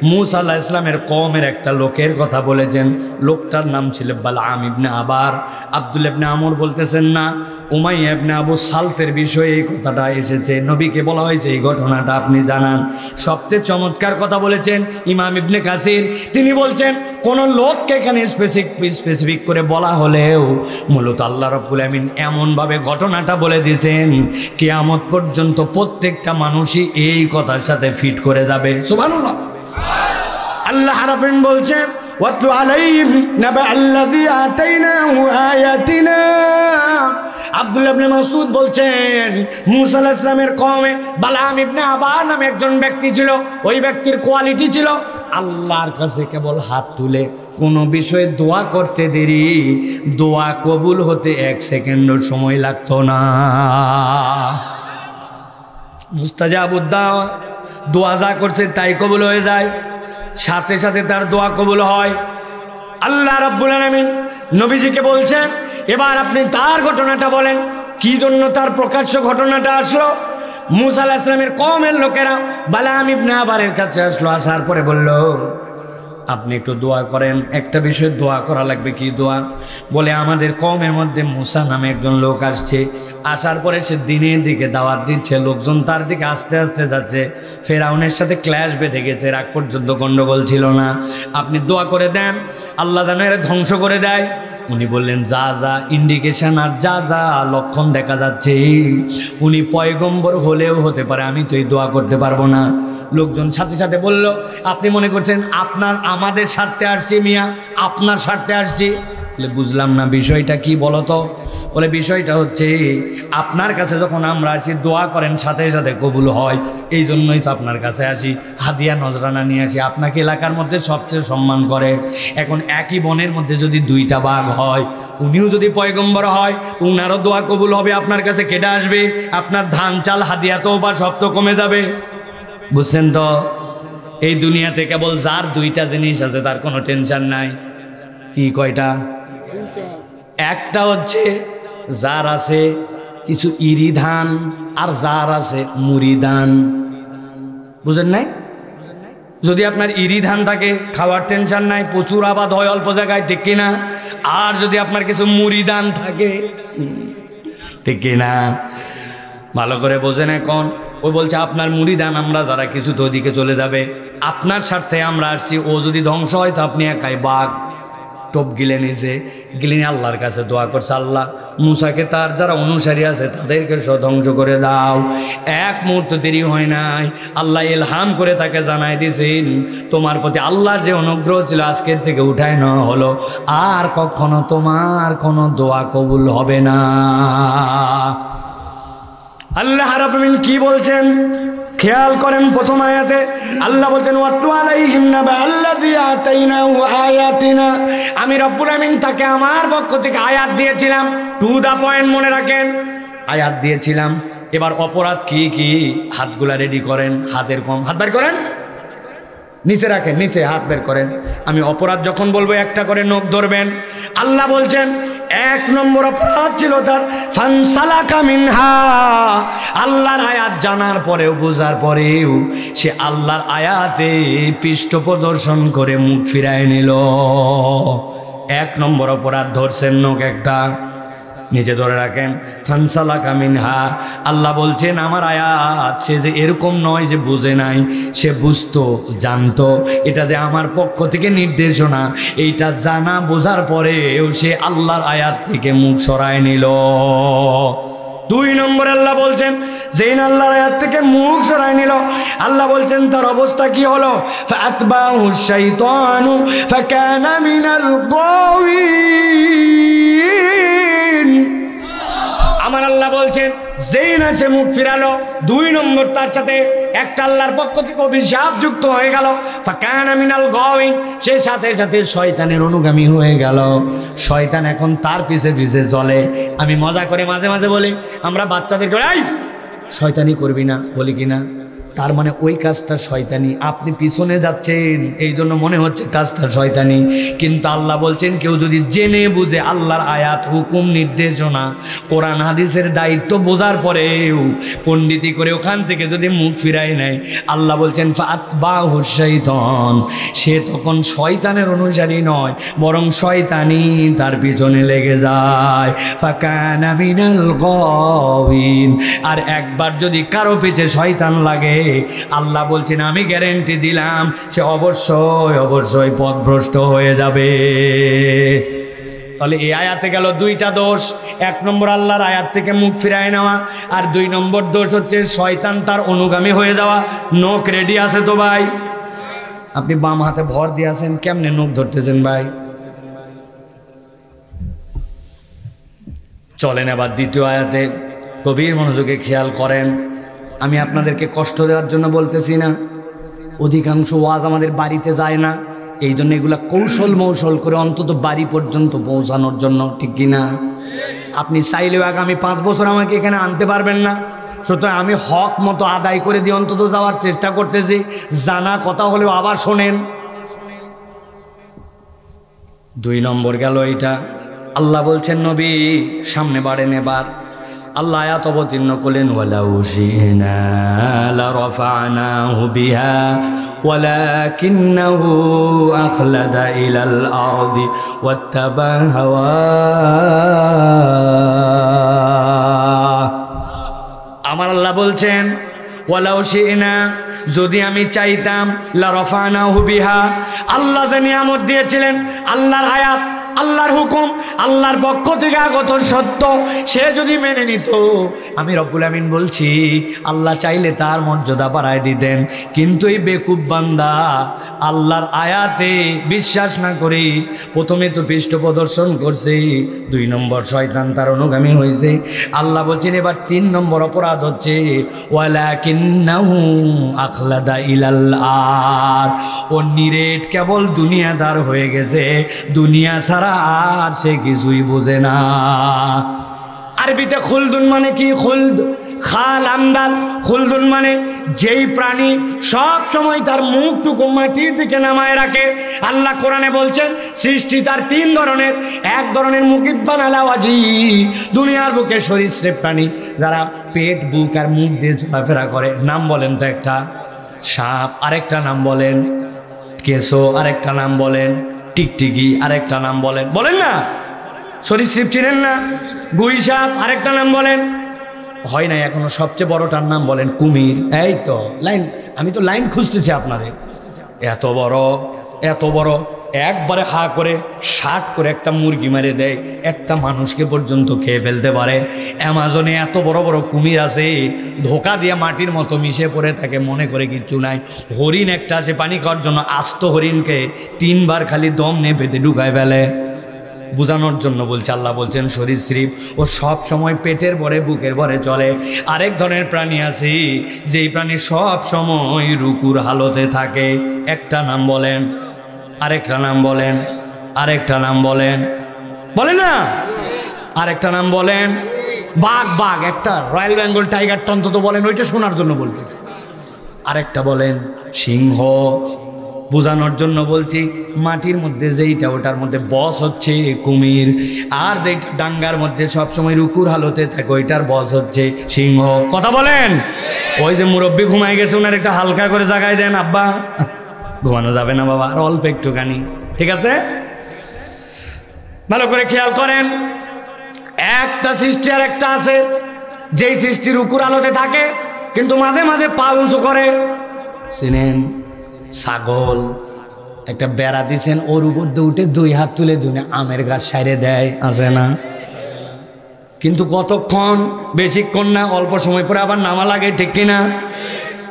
Speaker 1: মূসা আলাইহিস সালামের কওমের একটা লোকের কথা বলেছেন। লোকটার নাম ছিল বালআম ইবনে আবার। আব্দুল্লাহ ইবনে আমর বলতেছেন না, উমাইয়া ইবনে আবু সালতের বিষয়ে এই কথাটা এসেছে, নবীকে বলা হয়েছে এই ঘটনাটা আপনি জানান। সবচেয়ে চমৎকার কথা বলেছেন ইমাম ইবনে কাসির, তিনি বলছেন কোন লোককে এখানে স্পেসিফিক করে বলা হলেও মূলত আল্লাহ রাব্বুল আমিন এমনভাবে ঘটনাটা বলে দিয়েছেন কিয়ামত পর্যন্ত প্রত্যেকটা মানুষই এই কথার সাথে ফিট করে যাবে। সুবহানাল্লাহ। আল্লাহ রাব্বুল আমিন বলছেন ওয়াতলু আলাইহিম নাবা আল্লাযী আতাইনাহু আয়াতিনা। আব্দুল্লাহ ইবনে মাসউদ বলছেন মূসা আলাইহিস সালামের কওমে বালআম ইবনে আবার নামে একজন ব্যক্তি ছিল। ওই ব্যক্তির কোয়ালিটি ছিল আল্লাহর কাছে কেবল হাত তুলে কোনো বিষয়ে দোয়া করতে দেরি, দোয়া কবুল হতে 1 সেকেন্ডও সময় লাগতো না। মুস্তাজাবুদ দাওয়া, দোয়া যা করছে তাই কবুল হয়ে যায়, সাথে সাথে তার দোয়া কবুল হয়। আল্লাহ রাব্বুল আলামিন নবীজিকে বলছেন এবার আপনি তার ঘটনাটা বলেন, কি জন্য তার প্রকাশ্য ঘটনাটা আসলো। মূসা আলাইহিস সালামের কওমের লোকেরা বালআম ইবনে আবারের কাছে আসলো, আসার পরে বলল আপনি একটু দোয়া করেন, একটা বিষয়ে দোয়া করা লাগবে। কি দোয়া? বলে আমাদের কওমের মধ্যে মূসা নামে একজন লোক আসছে, আসার পরে সে দিনের দিকে দাওয়াত দিচ্ছে, লোকজন তার দিকে আস্তে আস্তে যাচ্ছে, ফেরাউনের সাথে ক্ল্যাশ বেঁধে গেছে, রাগ পর্যন্ত গন্ডগোল ছিল না, আপনি দোয়া করে দেন আল্লাহ যেন এরা ধ্বংস করে দেয়। উনি বললেন যা যা ইন্ডিকেশন আর যা যা লক্ষণ দেখা যাচ্ছে উনি পয়গম্বর হলেও হতে পারে, আমি তো এই দোয়া করতে পারবো না। লোকজন সাথে সাথে বলল আপনি মনে করছেন আপনার আমাদের স্বার্থে আসছি মিয়া, আপনার স্বার্থে আসছি? বলে বুঝলাম না বিষয়টা কি বলো তো। বলে বিষয়টা হচ্ছে আপনার কাছে যখন আমরা আসি দোয়া করেন সাথে সাথে কবুল হয়, এই জন্যই তো আপনার কাছে আসি, হাদিয়া নজরানা নিয়ে আসি, আপনাকে এলাকার মধ্যে সবচেয়ে সম্মান করে। এখন একই বনের মধ্যে যদি 2টা বাঘ হয়, উনিও যদি পয়গম্বর হয় উনারও দোয়া কবুল হবে, আপনার কাছে কেটে আসবে, আপনার ধান চাল হাদিয়া তো বা সব তো কমে যাবে। বুঝছেন তো? এই দুনিয়াতে কেবল যার 2টা জিনিস আছে তার কোনো টেনশন নাই। কি কয়টা? একটা হচ্ছে যার আছে কিছু ইরি ধান আর যার আছে মুড়ি ধান। বুঝেন নাই? যদি আপনার ইরি ধান থাকে খাওয়ার টেনশন নাই, প্রচুর আবাদ হয় অল্প জায়গায়, ঠিক কিনা? আর যদি আপনার কিছু মুড়ি ধান থাকে, ঠিক কিনা? ভালো করে বোঝেন। এখন ও বলছে আপনার মুড়ি দান আমরা যারা কিছু তো ওদিকে চলে যাবে, আপনার স্বার্থে আমরা আসছি, ও যদি ধ্বংস হয় তো আপনি একাই বাঘ টপ গিলে নিছে, গিলে আল্লাহর কাছে দোয়া করছে আল্লাহ মূসাকে তার যারা অনুসারী আছে তাদেরকে ধ্বংস করে দাও। এক মুহূর্ত দেরি হয় নাই, আল্লাহ ইলহাম করে তাকে জানাই দিয়েছেন তোমার প্রতি আল্লাহর যে অনুগ্রহ ছিল আজকের থেকে উঠায় নেওয়া হলো, আর কখনো তোমার কোনো দোয়া কবুল হবে না। আল্লাহ রাব্বুল আলামিন কি বলছেন খেয়াল করেন। প্রথম আয়াতে আল্লাহ বলছেন ওয়াতলু আলাইহিম নাবা আল্লাযী আতাইনাহু আয়াতিনা, আমি রব্বুল আমিন তাকে আমার পক্ষ থেকে আয়াত দিয়েছিলাম। টু দা পয়েন্ট মনে রাখেন, আয়াত দিয়েছিলাম। এবার অপরাধ কি কি হাতগুলা রেডি করেন, হাতের কম হাত বের করেন, নিচে রাখেন, নিচে হাত বের করেন। আমি অপরাধ যখন বলবো একটা করে নখ ধরবেন। আল্লাহ বলছেন 1 নম্বর অপরাধ ছিল তার ফানসালাকা মিনহা, আল্লাহর আয়াত জানার পরেও বোঝার পরেও সে আল্লাহর আয়াতে পৃষ্ঠ প্রদর্শন করে মুখ ফিরায় নিল। 1 নম্বর অপরাধ ধরছেন নখ একটা, নিচে ধরে রাখেন। ফানসালাকা মিনহা, আল্লাহ বলছেন আমার আয়াত সে যে এরকম নয় যে বুঝে নাই, সে বুঝতো, জানতো এটা যে আমার পক্ষ থেকে নির্দেশনা, এইটা জানা বোঝার পরেও সে আল্লাহর আয়াত থেকে মুখ সরায় নিল। 2 নম্বর আল্লাহ বলছেন যেই আল্লাহর আয়াত থেকে মুখ সরায় নিল, আল্লাহ বলছেন তার অবস্থা কি হলো, ফাতবাহু শাইতানু ফাকানা মিনাল গাওয়িন। আমার আল্লাহ বলছেন যেই না সে মুখ ফিরালো, 2 নম্বর তার সাথে একটা আল্লাহর পক্ষ থেকে অভিশাপ যুক্ত হয়ে গেল, ফাকানা মিনাল গাওয়িন, সে সাথে সাথে শয়তানের অনুগামী হয়ে গেল। শয়তান এখন তার পিছে পিছে চলে। আমি মজা করে মাঝে মাঝে বলি আমরা বাচ্চাদেরকে এই শয়তানি করবি না, বলি কি না? তার মানে ওই কাজটা শয়তানি। আপনি পিছনে যাচ্ছেন এই জন্য মনে হচ্ছে কাজটা শয়তানি, কিন্তু আল্লাহ বলছেন কেউ যদি জেনে বুঝে আল্লাহর আয়াত হুকুম নির্দেশনা কোরআন হাদিসের দায়িত্ব বোঝার পরেও পণ্ডিতি করে ওখান থেকে যদি মুখ ফিরাই নেয়, আল্লাহ বলছেন ফাতবাহু শাইতান, সে তখন শয়তানের অনুসারী নয় বরং শয়তানি তার পিছনে লেগে যায়। ফাকানা মিনাল গাওয়িন। আর একবার যদি কারো পিছে শয়তান লাগে, আল্লাহ বলছেন আমি গ্যারেন্টি দিলাম সে অবশ্যই অবশ্যই পথভ্রষ্ট হয়ে যাবে। তাহলে এই আয়াতে গেল দুইটা দোষ। এক নম্বর আল্লাহর আয়াত থেকে মুখ ফিরায় নেওয়া, আর দুই নম্বর দোষ হচ্ছে শয়তান তার অনুগামী হয়ে যাওয়া। নখ রেডি আছে তো ভাই? আপনি বাম হাতে ভর দিয়ে আছেন, কেমনে নখ ধরতেছেন ভাই? চলেন এবার দ্বিতীয় আয়াতে গভীর মনোযোগে খেয়াল করেন। আমি আপনাদেরকে কষ্ট দেওয়ার জন্য বলতেছি না, অধিকাংশ ওয়াজ আমাদের বাড়িতে যায় না, এই জন্য এগুলা কৌশল মৌশল করে অন্তত বাড়ি পর্যন্ত পৌঁছানোর জন্য, ঠিক কিনা? আপনি চাইলেও আগামী 5 বছর আমাকে এখানে আনতে পারবেন না, সুতরাং আমি হক মতো আদায় করে দিয়ে অন্তত যাওয়ার চেষ্টা করতেছি। জানা কথা হলেও আবার শোনেন। 2 নম্বর গেল এইটা। আল্লাহ বলছেন নবী সামনে বাড়েন এবার। আল্লাহ আয়াত অবতীর্ণ করলেন ওয়ালাউ শি'না লারাফা'নাহু বিহা ওয়ালাকিন্নাহু আখলাদা ইলাল আরদি ওয়াত্তাবা হাওয়া। আমার আল্লাহ বলছেন ওয়ালাউ শি'না, যদি আমি চাইতাম, লারাফা'নাহু বিহা, আল্লাহ যে নিয়ামত দিয়েছিলেন, আল্লাহর আয়াত, আল্লাহর হুকুম, আল্লাহর পক্ষ থেকে আগত সত্য, সে যদি মেনে নিত, আমি রব্বুল আমিন বলছি আল্লাহ চাইলে তার মর্যাদা বাড়ায় দিতেন। কিন্তু এই বেকুব বান্দা আল্লাহর আয়াতে বিশ্বাস না করে প্রথমে তো পৃষ্ঠ প্রদর্শন করছে, 2 নম্বর শয়তান তার অনুগামী হয়েছে। আল্লাহ বলছেন এবার 3 নম্বর অপরাধ হচ্ছে ওয়ালাকিন্নাহু আখলাদা ইলাল আরদ, ও নিরেট কেবল দুনিয়াদার হয়ে গেছে, দুনিয়া ছাড়া আর সে কিছুই বোঝে না। আরবিতে খুলদুন মানে কি? খুলদ, খাল আমদাল। খুলদুন মানে যেই প্রাণী সব সময় তার মুখটুকু মাটির দিকে নামায় রাখে। আল্লাহ কোরআনে বলছেন সৃষ্টি তার 3 ধরনের। এক ধরনের মুকিব্বান আলাওয়াজি, দুনিয়ার বুকে সরীসৃপ প্রাণী যারা পেট, বুক আর মুখ দিয়ে চলাফেরা করে। নাম বলেন তো একটা? সাপ। আরেকটা নাম বলেন কেঁচো। আরেকটা নাম বলেন টিকটিকি। আরেকটা নাম বলেন, বলেন না? সরীসৃপ চিনেন না? গুই সাপ। আরেকটা নাম বলেন? হয় নাই এখনো। সবচেয়ে বড়টার নাম বলেন কুমির। এই তো লাইন, আমি তো লাইন খুঁজতেছি আপনাদের। এত বড়, এত বড়, একবারে হা করে 60 করে একটা মুরগি মেরে দেয়, একটা মানুষকে পর্যন্ত খেয়ে ফেলতে পারে। অ্যামাজনে এত বড় বড় কুমির আছে, ধোকা দিয়ে মাটির মতো মিশে পড়ে থাকে, মনে করে কিচ্ছু নাই। হরিণ একটা আছে পানি খাওয়ার জন্য, আস্ত হরিণকে 3 বার খালি দম নিয়ে পেটে ঢুকায় ফেলে। বোঝানোর জন্য বলছে, আল্লাহ বলছেন সরীসৃপ, ও সব সময় পেটের ভরে বুকের ভরে চলে। আরেক ধরনের প্রাণী আছে যেই প্রাণী সব সময় রুকুর হালতে থাকে। একটা নাম বলেন? আরেকটা নাম বলেন? আরেকটা নাম বলেন? বলেন না? আরেকটা নাম বলেন? বাঘ। বাঘ একটা, রয়্যাল বেঙ্গল টাইগারটা অন্তত বলেন, ওইটা শোনার জন্য বলতেছি। আরেকটা বলেন সিংহ। বোঝানোর জন্য বলছি, মাটির মধ্যে যেইটা ওটার মধ্যে বস হচ্ছে কুমির, আর যেইটা ডাঙ্গার মধ্যে সবসময় রুকুর হালতে থাকে ওইটার বস হচ্ছে সিংহ। কথা বলেন? ওই যে মুরব্বী ঘুমাই গেছে, ওনার একটা হালকা করে জাগায় দেন। আব্বা ঘুমানো যাবে না বাবা, আর অল্প একটুখানি, ঠিক আছে? ভালো করে খেয়াল করেন। একটা সৃষ্টি আর একটা আছে যেই সৃষ্টি রুকুর আলোতে থাকে কিন্তু মাঝে মাঝে পা উঁচু করে। চিনেন? ছাগল। একটা বেড়া দিচ্ছেন, ওর উপর দিয়ে উঠে 2 হাত তুলে দুনে আমের গাছ সাইরে দেয়, আছে না? কিন্তু কতক্ষণ? বেশিক্ষণ না, অল্প সময় পরে আবার নামা লাগে, ঠিক কিনা?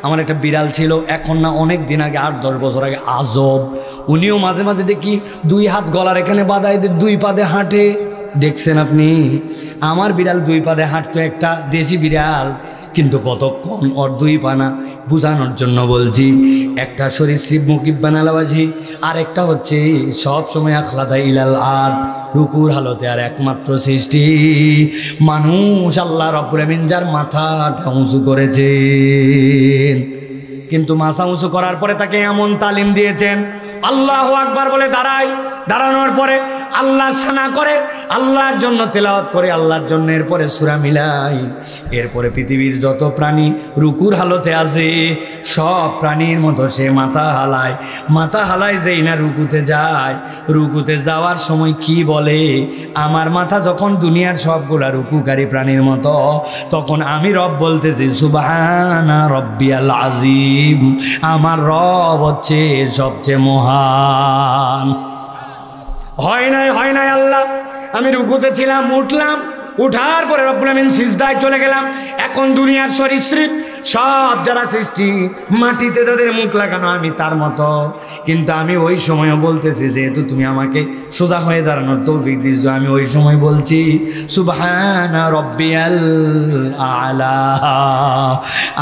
Speaker 1: আমার একটা বিড়াল ছিল, এখন না অনেক দিন আগে, 8-10 বছর আগে, আজব। উনিও মাঝে মাঝে দেখি 2 হাত গলার এখানে বাঁধায় দিয়ে 2 পাদে হাঁটে। দেখছেন আপনি? আমার বিড়াল 2 পাদে হাঁটতো, একটা দেশি বিড়াল, কিন্তু কতক্ষণ? ওর 2 পা না। বোঝানোর জন্য বলছি, একটা সরীসৃপ মুকিব্বান আলাওয়াজি, আর একটা হচ্ছে সব সময় আখলাদা ইলাল আরদ, রুকুর হালতে। আর একমাত্র সৃষ্টি মানুষ আল্লাহ রাব্বুল আমিন যার মাথাটা উঁচু করেছেন। কিন্তু মাথা উঁচু করার পরে তাকে এমন তালিম দিয়েছেন, আল্লাহু আকবার বলে দাঁড়ায়, দাঁড়ানোর পরে আল্লাহ সানা করে, আল্লাহর জন্য তেলাওয়াত করে, আল্লাহর জন্য এরপরে সূরা মিলাই। এরপরে পৃথিবীর যত প্রাণী রুকুর হালতে আছে সব প্রাণীর মতো সে মাথা হালায়, মাথা হালায় যেই না রুকুতে যায়, রুকুতে যাওয়ার সময় কি বলে, আমার মাথা যখন দুনিয়ার সবগুলা রুকুকারী প্রাণীর মতো, তখন আমি রব বলতেছি সুবহানা রব্বিয়াল আযীম, আমার রব হচ্ছে সবচেয়ে মহান। হয় নাই আল্লাহ, আমি রুকুতে ছিলাম, উঠলাম, উঠার পরে রব্বুল আমিন সিজদায় চলে গেলাম। এখন দুনিয়ার সরীসৃপ সব যারা সৃষ্টি মাটিতে যাদের মুখ লাগানো আমি তার মতো, কিন্তু আমি ওই সময়ও বলতেছি যেহেতু তুমি আমাকে সোজা হয়ে দাঁড়ানোর তৌফিক দিয়েছো, আমি ওই সময় বলছি সুবহানা রব্বিয়াল আলা।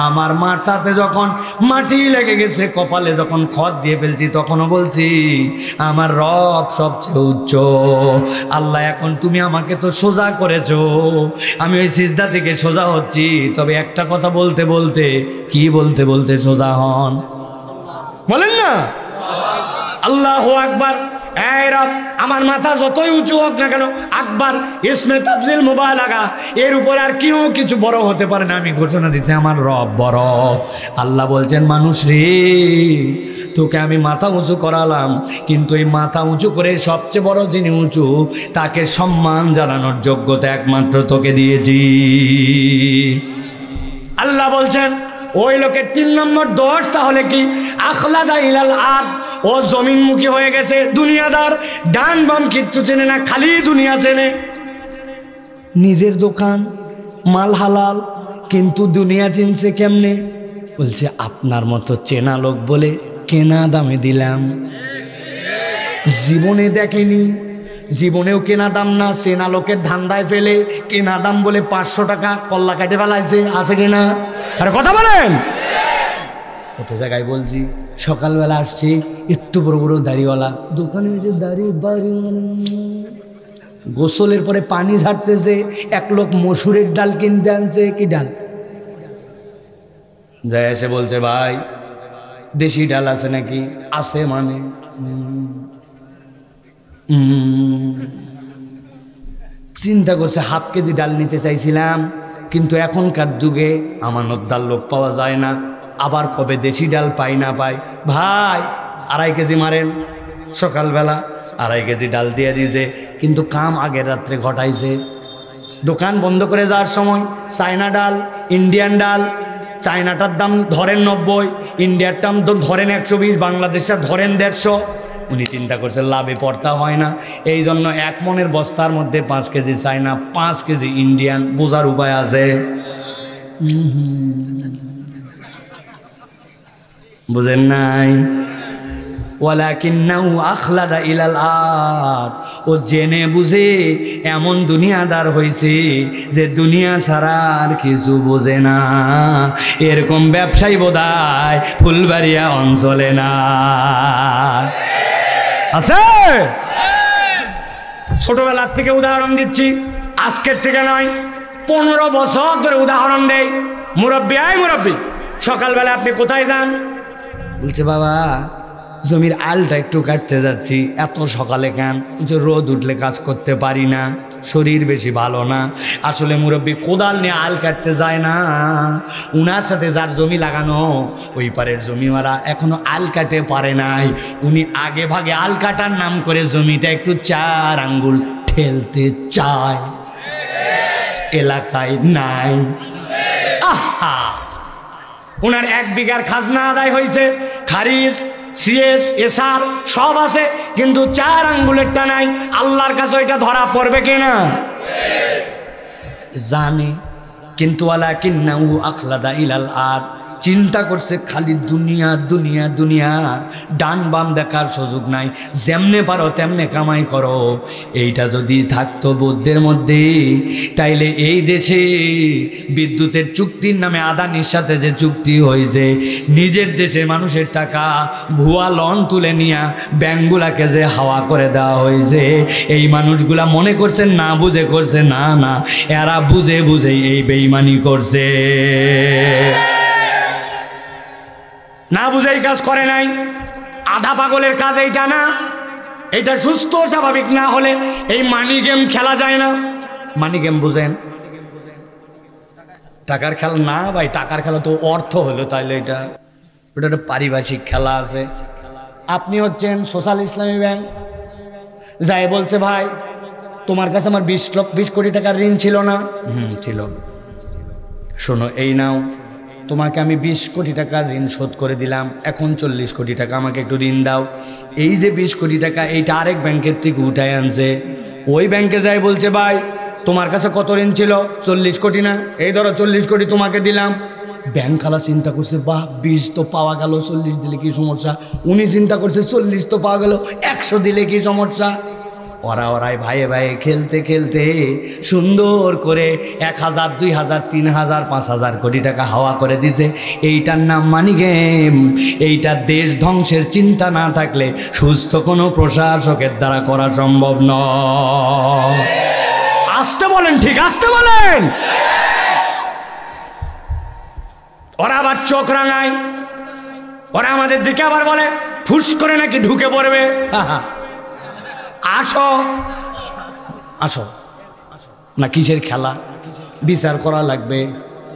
Speaker 1: আমার মাথাতে যখন মাটি লেগে গেছে, কপালে যখন খত দিয়ে ফেলছি, তখনও বলছি আমার রব সবচেয়ে উচ্চ। আল্লাহ এখন তুমি আমাকে তো সোজা করেছো, আমি ওই সিজদা থেকে সোজা হচ্ছি, তবে একটা কথা বলতে বলতে কি বলতে বলতে সোজা হন, বলেন না আল্লাহু আকবার। এই রব, আমার মাথা যতই উঁচু হোক না কেন, আকবার ইসমে তাফজিল মুবালাগা, এর উপর আর কেউ কিছু বড় হতে পারে না। আমি ঘোষণা দিচ্ছি আমার রব বড়। আল্লাহ বলছেন মানুষ রে, তোকে আমি মাথা উঁচু করালাম, কিন্তু এই মাথা উঁচু করে সবচেয়ে বড় যিনি উঁচু তাকে সম্মান জানানোর যোগ্যতা একমাত্র তোকে দিয়েছি। আল্লাহ বলছেন ওই লোকের 3 নম্বর দোষ তাহলে কি, আখলাদা ইলাল আরদ, ও জমিনমুখী হয়ে গেছে, দুনিয়াদার, ডান বাম কিচ্ছু চেনে না, খালি দুনিয়া চেনে। নিজের দোকান, মাল হালাল, কিন্তু দুনিয়া চিনছে কেমনে? বলছে আপনার মতো চেনা লোক বলে কেনা দামে দিলাম। জীবনে দেখেনি, জীবনেও কেনা দাম না, চেনা লোকের ধান্দায় ফেলে কেনা দাম বলে 500 টাকা কল্লা কাটে ফেলাইছে, আছে কিনা? আরে কথা বলেন। কত জায়গায় বলছি, সকালবেলা আসছি, এত বড় বড় দাড়িওয়ালা দোকানে দাড়ি বাড়ি, গোসলের পরে পানি ঝাড়তেছে, এক লোক মসুরের ডাল কিনতে আনছে। কি ডাল? যাই এসে বলছে ভাই দেশি ডাল আছে নাকি? আছে মানে চিন্তা করছে ½ কেজি ডাল নিতে চাইছিলাম, কিন্তু এখনকার যুগে আমানতদার লোক পাওয়া যায় না, আবার কবে দেশি ডাল পাই না পাই। ভাই 2.5 কেজি মারেন। সকালবেলা 2.5 কেজি ডাল দিয়ে দিয়েছে, কিন্তু কাম আগের রাত্রে ঘটাইছে। দোকান বন্ধ করে যাওয়ার সময় চায়না ডাল, ইন্ডিয়ান ডাল, চায়নাটার দাম ধরেন 90, ইন্ডিয়ার দাম ধরেন 120, বাংলাদেশটা ধরেন 150। উনি চিন্তা করছে লাভে পড়তা হয় না, এই জন্য 1 মনের বস্তার মধ্যে 5 কেজি চায়না, 5 কেজি ইন্ডিয়ান। বোঝার উপায় আছে? বুঝেন নাই? ওয়ালাকিন্নাহু আখলাদা ইলাল আরদ, ও জেনে বুঝে এমন দুনিয়াদার হয়েছে যে দুনিয়া ছাড়া আর কিছু বোঝে না। এরকম ব্যবসায়ী বোধহয় ফুলবাড়িয়া অঞ্চলে না আছে। ছোটবেলার থেকে উদাহরণ দিচ্ছি, আজকের থেকে নয়, 15 বছর ধরে উদাহরণ দেই। মুরব্বী, আয় মুরব্বী, সকালবেলা আপনি কোথায় যান? বলছে বাবা জমির আলটা একটু কাটতে যাচ্ছি। এত সকালে কেন? যে রোদ উঠলে কাজ করতে পারি না, শরীর বেশি ভালো না। আসলে মুরব্বী কোদাল নিয়ে আল কাটতে যায় না, উনার সাথে যার জমি লাগানো ওই পারের জমিওয়ালা এখনো আল কাটে পারে নাই। উনি আগে ভাগে আল কাটার নাম করে জমিটা একটু 4 আঙ্গুল ঠেলতে চায়, এলাকায় নাই। আহা, উনার 1 বিঘার খাজনা আদায় হয়েছে, খারিজ, সিএস, এসআর সব আছে, কিন্তু 4 আঙ্গুলেরটা নাই। আল্লাহর কাছে ওইটা ধরা পড়বে কিনা জানে, কিন্তু ওয়ালাকিন্নাহু আখলাদা ইলাল আরদ, চিন্তা করছে খালি দুনিয়া দুনিয়া দুনিয়া, ডান বাম দেখার সুযোগ নাই, যেমনে পারো তেমনে কামাই করো। এইটা যদি থাকতো বুদ্ধের মধ্যে, তাইলে এই দেশে বিদ্যুতের চুক্তির নামে আদানির সাথে যে চুক্তি হয়েছে, নিজের দেশের মানুষের টাকা ভুয়া লোন তুলে নিয়ে ব্যাংকগুলাকে যে হাওয়া করে দেওয়া হয়েছে, এই মানুষগুলা মনে করছে না বুঝে করছে, না না, এরা বুঝে বুঝে এই বেঈমানি করছে। না বুঝেই কাজ করে নাই। আধা পাগলের কাজ এইটা না, এটা সুস্থ স্বাভাবিক না হলে এই মানি গেম খেলা যায় না। মানি গেম বুঝেন? টাকার খেলা না ভাই, টাকার খেলা তো অর্থ হলো, তাইলে এটা ওটা একটা পারিভাষিক খেলা আছে। আপনি হচ্ছেন সোশ্যাল ইসলামী ব্যাংক, যাই বলছে ভাই তোমার কাছে আমার 20 কোটি টাকার ঋণ ছিল না? ছিল। শোনো, এই নাও, তোমাকে আমি 20 কোটি টাকার ঋণ শোধ করে দিলাম, এখন 40 কোটি টাকা আমাকে একটু ঋণ দাও। এই যে 20 কোটি টাকা এইটা আরেক ব্যাংকের থেকে উঠায় আনছে, ওই ব্যাংকে যাই বলছে ভাই তোমার কাছে কত ঋণ ছিল? 40 কোটি না, এই ধরো 40 কোটি তোমাকে দিলাম। ব্যাংক খালা চিন্তা করছে বাহ 20 তো পাওয়া গেল, 40 দিলে কি সমস্যা? উনি চিন্তা করছে 40 তো পাওয়া গেল, 100 দিলে কি সমস্যা? ওরাই ভাইয়ে ভাইয়ে খেলতে খেলতে সুন্দর করে 1000, 2000, 3000, 5000 কোটি টাকা হাওয়া করে দিছে। এইটার নাম মানি গেম। এইটা দেশ ধ্বংসের চিন্তা না থাকলে সুস্থ কোনো প্রশাসকের দ্বারা করা সম্ভব নয়। আসতে বলেন, ঠিক আসতে বলেন। ওরা আবার চোখ রাঙায়, ওরা আমাদের দিকে আবার বলে ফুস করে নাকি ঢুকে পড়বে। আসো আসো না, কিসের খেলা? বিচার করা লাগবে,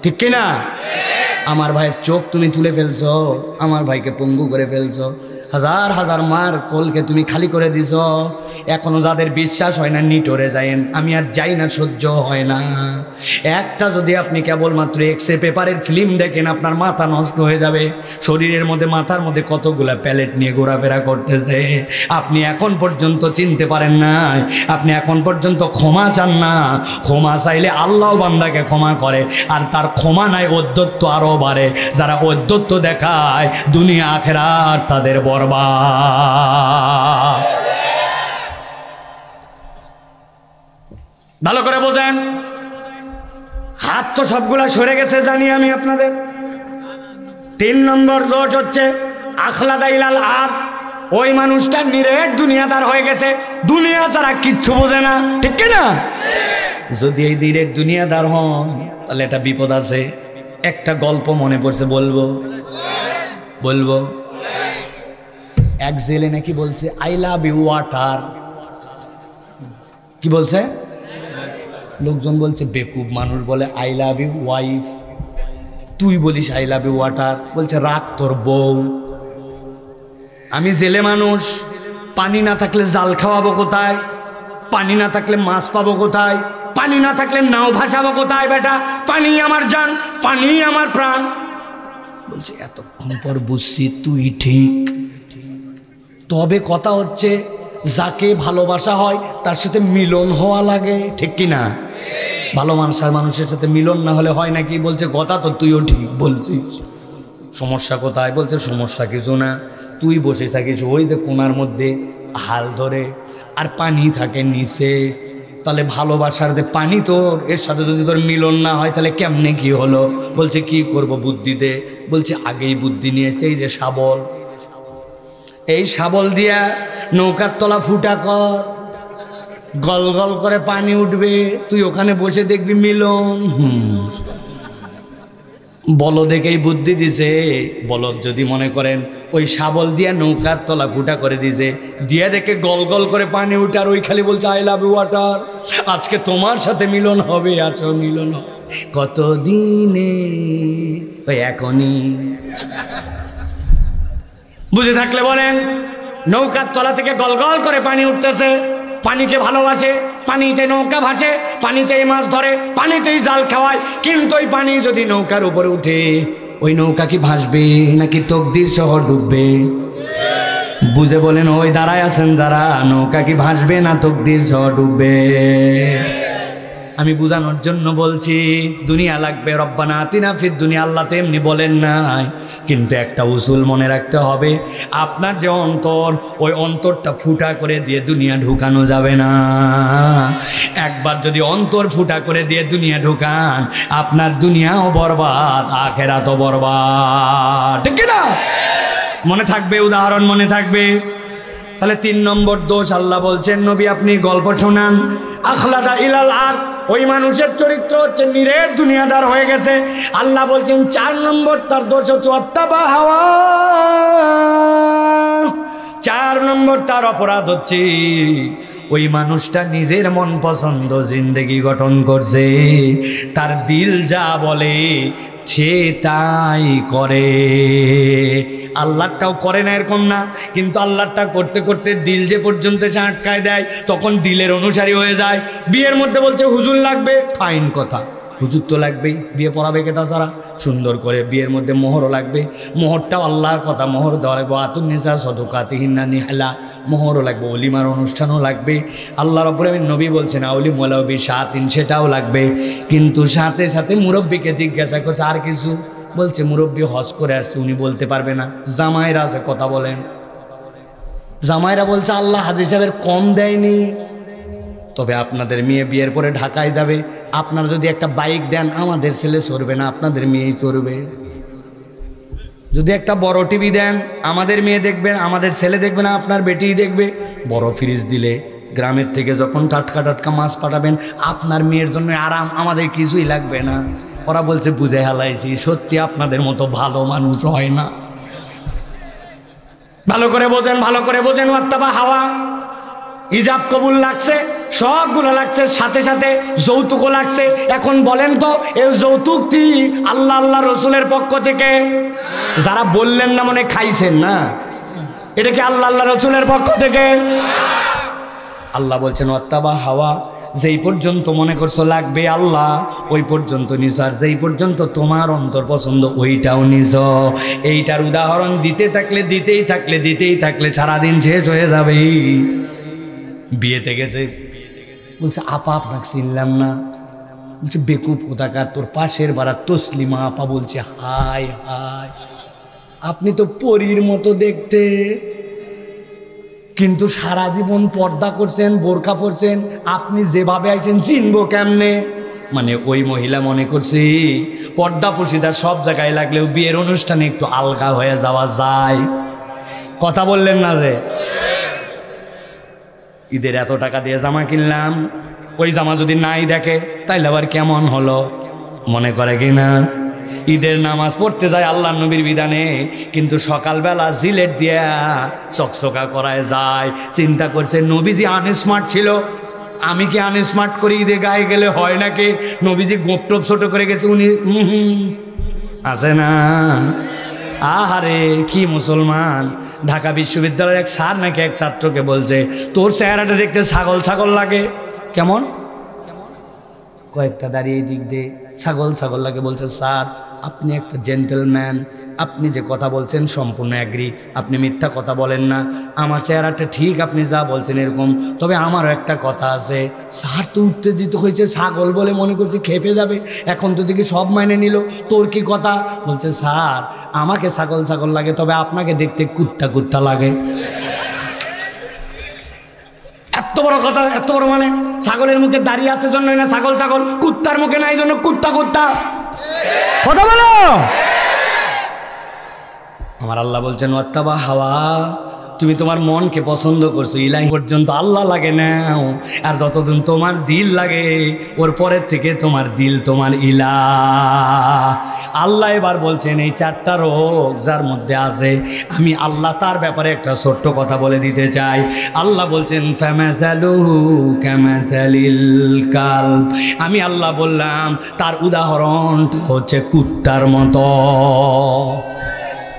Speaker 1: ঠিক কিনা? আমার ভাইয়ের চোখ তুমি তুলে ফেলছো, আমার ভাইকে পঙ্গু করে ফেলছো, হাজার হাজার মার কোলকে তুমি খালি করে দিছ। এখনো যাদের বিশ্বাস হয় না নিটরে যায়েন, আমি আর যাই না, সহ্য হয় না। একটা যদি আপনি কেবলমাত্র এক্সরে পেপারের ফিল্ম দেখেন আপনার মাথা নষ্ট হয়ে যাবে। শরীরের মধ্যে, মাথার মধ্যে কতগুলা প্যালেট নিয়ে ঘোরাফেরা করতেছে। আপনি এখন পর্যন্ত চিনতে পারেন না, আপনি এখন পর্যন্ত ক্ষমা চান না। ক্ষমা চাইলে আল্লাহ বান্দাকে ক্ষমা করে, আর তার ক্ষমা নাই ঔদ্ধত্য আরও বাড়ে। যারা ঔদ্ধত্য দেখায় দুনিয়া আখিরাত তাদের বরবাদ। ভালো করে বোঝেন। হাত তো সবগুলা সরে গেছে জানি আমি আপনাদের। 3 নম্বর দোষ হচ্ছে আখলাদা ইলাল আর। ওই মানুষটা নিরেট দুনিয়াদার হয়ে গেছে, দুনিয়া ছাড়া কিচ্ছু বোঝে না, ঠিক কিনা? যদি এই নিরেট দুনিয়াদার হন তাহলে একটা বিপদ আছে। একটা গল্প মনে পড়ছে, বলবো বলবো। এক জেলে নাকি বলছে আই লাভ ইউ ওয়াটার। কি বলছে? লোকজন বলছে বেকুব মানুষ বলে আই লাভ ইউ ওয়াইফ, তুই বলিস আই লাভ ইউ ওয়াটার। বলছে রাখ তোর বউ। আমি জেলে মানুষ, পানি না থাকলে জাল খাওয়াবো কোথায়? পানি না থাকলে মাছ পাবো কোথায়? পানি না থাকলে নাও ভাসাবো কোথায়? বেটা, পানি আমার জান, পানি আমার প্রাণ। বলছে এতক্ষণ পর বুঝছি তুই ঠিক। তবে কথা হচ্ছে যাকে ভালোবাসা হয় তার সাথে মিলন হওয়া লাগে, ঠিক কিনা? ভালো মানুষের সাথে মিলন না হলে হয় নাকি? বলছে কথা তো তুইও ঠিক বলছিস। সমস্যা কোথায়? বলছে সমস্যা কিছু না, তুই বসে থাকিস ওই যে কোনার মধ্যে হাল ধরে, আর পানি থাকে নিচে। তাহলে ভালোবাসার যে পানি তোর, এর সাথে যদি তোর মিলন না হয় তাহলে কেমনে কি হলো? বলছে কি করব বুদ্ধি দে। বলছে আগেই বুদ্ধি নিয়েছে, এই যে শাবল, এই শাবল দিয়া নৌকার তলা ফুটা কর, গল গল করে পানি উঠবে, তুই ওখানে বসে দেখবি মিলন। বলদ দেখেই বুদ্ধি দিছে। বলদ যদি মনে করেন ওই শাবল দিয়া নৌকার তলা ফুটা করে দিছে, দিয়া দেখে গল গল করে পানি উঠে, আর ওই খালি বলছে আই লাভ ইউ ওয়াটার, আজকে তোমার সাথে মিলন হবে, আছো মিলন হবে। কতদিনে? ওই এখনই। বুঝে থাকলে বলেন। নৌকার তলা থেকে গল গল করে পানি উঠতেছে, পানিকে ভালোবাসে, পানিতে নৌকা ভাসে, পানিতেই মাছ ধরে, পানিতেই জাল খাওয়ায়। কিন্তু ওই পানি যদি নৌকার উপরে উঠে, ওই নৌকা কি ভাসবে নাকি তকদির সহ ডুববে? বুঝে বলেন ওই দাঁড়ায় আছেন যারা, নৌকা কি ভাসবে না তকদির সহ ডুববে? আমি বুঝানোর জন্য বলছি, দুনিয়া লাগবে, রব্বানা আতিনা ফিদ দুনিয়া, আল্লাহ তো এমনি বলেন নাই। কিন্তু একটা উসুল মনে রাখতে হবে, আপনার যে অন্তর, ওই অন্তরটা ফুটা করে দিয়ে দুনিয়া ঢুকানো যাবে না। একবার যদি অন্তর ফুটা করে দিয়ে দুনিয়া ঢুকান, আপনার দুনিয়াও বরবাদ, আখেরাতও বরবাদ, ঠিক না? মনে থাকবে, উদাহরণ মনে থাকবে। তাহলে 3 নম্বর দোষ আল্লাহ বলছেন নবী আপনি গল্প শোনান। আখলাদা ইলাল আর, ওই মানুষের চরিত্র হচ্ছে নিরেট দুনিয়াদার হয়ে গেছে। আল্লাহ বলছেন 4 নম্বর তার দোষ হচ্ছে ওয়াত্তাবা হাওয়া। 4 নম্বর তার অপরাধ হচ্ছে ওই মানুষটা নিজের মন পছন্দ জিন্দেগি গঠন করছে, তার দিল যা বলে সে তাই করে। আল্লাহটাও করে না এরকম না, কিন্তু আল্লাহটা করতে করতে দিল যে পর্যন্ত সে আটকায় দেয় তখন দিলের অনুসারী হয়ে যায়। বিয়ের মধ্যে বলছে হুজুর লাগবে, ফাইন কথা, হুজুর তো লাগবেই, বিয়ে পড়াবে কে তাছাড়া? সুন্দর করে বিয়ের মধ্যে মোহরও লাগবে, মোহরটাও আল্লাহর কথা, মোহর দেওয়া লাগবে। আতুন্নিসা সদকাতিহিন্না নিহালা, মোহরও লাগবে, অলিমার অনুষ্ঠানও লাগবে। আল্লাহ রাব্বুল আমিন নবী বলছেন আউলি মোলাবি শাতিন, সেটাও লাগবে। কিন্তু সাথে সাথে মুরব্বীকে জিজ্ঞাসা করছে আর কিছু, বলছে মুরব্বী হজ করে আসছে, উনি বলতে পারবে না। জামাইরা আছে, কথা বলেন, জামাইরা বলছে আল্লাহ হাজী সাহেবের কম দেয়নি, তবে আপনাদের মেয়ে বিয়ের পরে ঢাকায় যাবে, আপনারা যদি একটা বাইক দেন আমাদের ছেলে চড়বে না, আপনাদের মেয়েই চড়বে। যদি একটা বড় টিভি দেন আমাদের মেয়ে দেখবে, আমাদের ছেলে দেখবে না, আপনার বেটিই দেখবে। বড় ফ্রিজ দিলে, গ্রামের থেকে যখন টাটকা টাটকা মাছ পাঠাবেন আপনার মেয়ের জন্য আরাম, আমাদের কিছুই লাগবে না। ওরা বলছে বুঝে হালাইছি, সত্যি আপনাদের মতো ভালো মানুষ হয় না। ভালো করে বোঝেন, ভালো করে বোঝেন। ওয়াত্তাবা হাওয়া, ইজাব কবুল লাগছে, সবগুলো লাগছে, সাথে সাথে যৌতুকও লাগছে। এখন বলেন তো এই যৌতুকটি আল্লাহ আল্লাহ রসুলের পক্ষ থেকে? যারা বললেন না মনে খাইছেন না, এটা কি আল্লাহ আল্লাহ রসুলের পক্ষ থেকে? আল্লাহ বলছেন ওয়াত্তাবা হাওয়া, যেই পর্যন্ত মনে করছো লাগবে আল্লাহ ওই পর্যন্ত নিস, আর যেই পর্যন্ত তোমার অন্তর পছন্দ ওইটাও নিস। এইটার উদাহরণ দিতে থাকলে দিতেই থাকলে সারাদিন শেষ হয়ে যাবে। বিয়েতে গেছে, বলছে আপা আপনাকে চিনলাম না। বলছে বেকুব কোথাকার, তোর পাশের বাড়ার তসলিমা আপা। বলছে হাই হাই, আপনি তো পরীর মতো দেখতে, কিন্তু সারা জীবন পর্দা করছেন, বোরকা পরছেন, আপনি যেভাবে আইছেন চিনবো কেমনে? মানে ওই মহিলা মনে করছি পর্দা পশিদা সব জায়গায় লাগলেও বিয়ের অনুষ্ঠানে একটু আলগা হয়ে যাওয়া যায়। কথা বললেন না রে? ঈদের এত টাকা দিয়ে জামা কিনলাম, ওই জামা যদি নাই দেখে তাইলে আবার কেমন হলো? মনে করে কিনা? ঈদের নামাজ পড়তে যায় আল্লাহ নবীর বিধানে, কিন্তু সকালবেলা জিলেট দিয়া চকচকা করায় যায়। চিন্তা করছে নবীজি আনস্মার্ট ছিল, আমি কি আনস্মার্ট করি ঈদে গায়ে গেলে হয় নাকি? নবীজি গোপটোপ ছোট করে গেছে, উনি আছে না। আহারে কি মুসলমান! ঢাকা বিশ্ববিদ্যালয়ের এক স্যার নাকি এক ছাত্রকে বলছে তোর চেহারাটা দেখতে ছাগল ছাগল লাগে। কেমন? কয়েকটা দাঁড়িয়ে দিক দিয়ে ছাগল ছাগল লাগে। বলছে স্যার আপনি একটা জেন্টলম্যান, আপনি যে কথা বলছেন সম্পূর্ণ অ্যাগ্রি, আপনি মিথ্যা কথা বলেন না, আমার চেহারাটা ঠিক আপনি যা বলছেন এরকম, তবে আমারও একটা কথা আছে। স্যার তো উত্তেজিত হয়েছে, ছাগল বলে মনে করছে খেপে যাবে, এখন তো দেখি সব মাইনে নিল, তোর কি কথা? বলছে স্যার আমাকে ছাগল ছাগল লাগে, তবে আপনাকে দেখতে কুত্তা কুত্তা লাগে। এত বড় কথা, এত বড় মানে? ছাগলের মুখে দাঁড়িয়ে আছে জন্য না ছাগল ছাগল, কুত্তার মুখে নাই জন্য কুত্তা কুত্তা। কথা বলো। আমার আল্লাহ বলছেন ওয়াত্তাবা হাওয়া, তুমি তোমার মনকে পছন্দ করছো, ইলাহি পর্যন্ত আল্লাহ লাগে নাও, আর যতদিন তোমার দিল লাগে ওর পরের থেকে তোমার দিল তোমার ইলাহ। আল্লাহ এবার বলছেন এই 4টা রোগ যার মধ্যে আছে, আমি আল্লাহ তার ব্যাপারে একটা ছোট্ট কথা বলে দিতে চাই। আল্লাহ বলছেন ফামাসালুহু কামাসালিল কালব, আমি আল্লাহ বললাম তার উদাহরণ হচ্ছে কুত্তার মতো।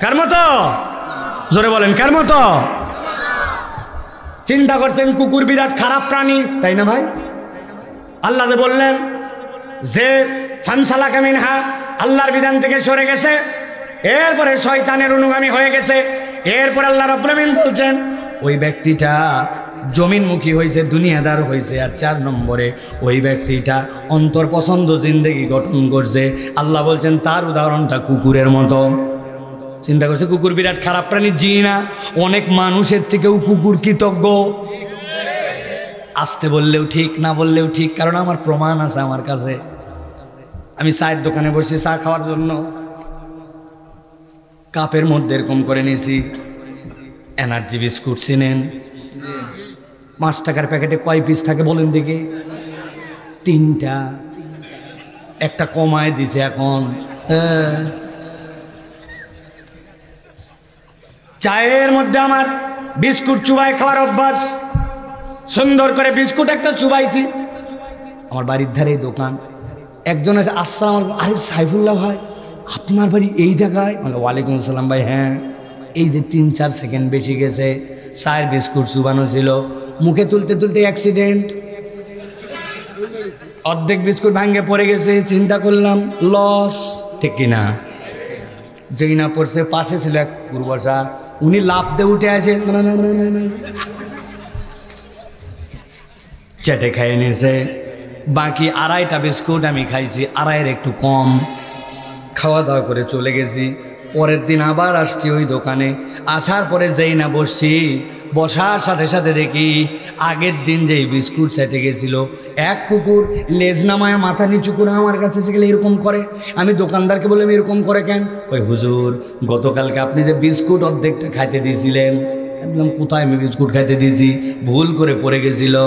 Speaker 1: কার মতো? জোরে বলেন কার মতো? চিন্তা করছেন কুকুর বিরাট খারাপ প্রাণী, তাই না ভাই? আল্লাহ যে বললেন যে ফানসালাকা মিনহা, আল্লাহর বিধান থেকে সরে গেছে, এরপরে শয়তানের অনুগামী হয়ে গেছে, এরপর আল্লাহ রাব্বুল আমিন বলছেন ওই ব্যক্তিটা জমিনমুখী হয়েছে, দুনিয়াদার হয়েছে। আর 4 নম্বরে ওই ব্যক্তিটা অন্তর পছন্দ জিন্দেগি গঠন করছে। আল্লাহ বলছেন তার উদাহরণটা কুকুরের মতো। চিন্তা করছে কুকুর বিরাট খারাপ প্রাণী, জি না, অনেক মানুষের থেকেও কুকুর কৃতজ্ঞ। আসতে বললেও ঠিক, না বললেও ঠিক, কারণ আমার প্রমাণ আছে আমার কাছে। আমি চায়ের দোকানে বসে চা খাওয়ার জন্য কাপের মধ্যে এরকম করে নিয়েছি এনার্জি বিস্কুট, চিনেন? 5 টাকার প্যাকেটে কয় পিস থাকে বলেন দেখি? 3টা, একটা কমায় দিছে এখন। চায়ের মধ্যে আমার বিস্কুট চুবাই খাওয়ার অভ্যাস, সুন্দর করে বিস্কুট একটা চুবাইছি। আমার বাড়ির ধারে দোকান, একজন আছে, আসসালাম আলাইকুম, আরে সাইফুল্লাহ ভাই আপনার বাড়ি এই জায়গায়? মানে ওয়ালাইকুম আসসালাম ভাই, হ্যাঁ। এই যে 3-4 সেকেন্ড বেশি গেছে, চায়ের বিস্কুট চুবানো ছিল, মুখে তুলতে তুলতে অ্যাক্সিডেন্ট, অর্ধেক বিস্কুট ভাঙ্গে পড়ে গেছে। চিন্তা করলাম লস, ঠিক কিনা? যেই না পড়ছে, পাশে ছিল এক পূর্বশা, উনি লাফ দিয়ে উঠে আসে, চেটে খাইয়ে নিয়েছে। বাকি 2.5টা বিস্কুট আমি খাইছি, 2.5-এর একটু কম। খাওয়া দাওয়া করে চলে গেছি। পরের দিন আবার আসছি ওই দোকানে। আসার পরে যেই না বসছি, বসার সাথে সাথে দেখি আগের দিন যেই বিস্কুট সেটে গেছিল, এক কুকুর লেজ নামায় মাথা নিচু করে আমার কাছে গেলে এরকম করে। আমি দোকানদারকে বললাম এরকম করে কেন? কই হুজুর গতকালকে আপনি যে বিস্কুট অর্ধেকটা খাইতে দিয়েছিলেন। আমি বললাম কোথায় আমি বিস্কুট খাইতে দিয়েছি, ভুল করে পড়ে গেছিল।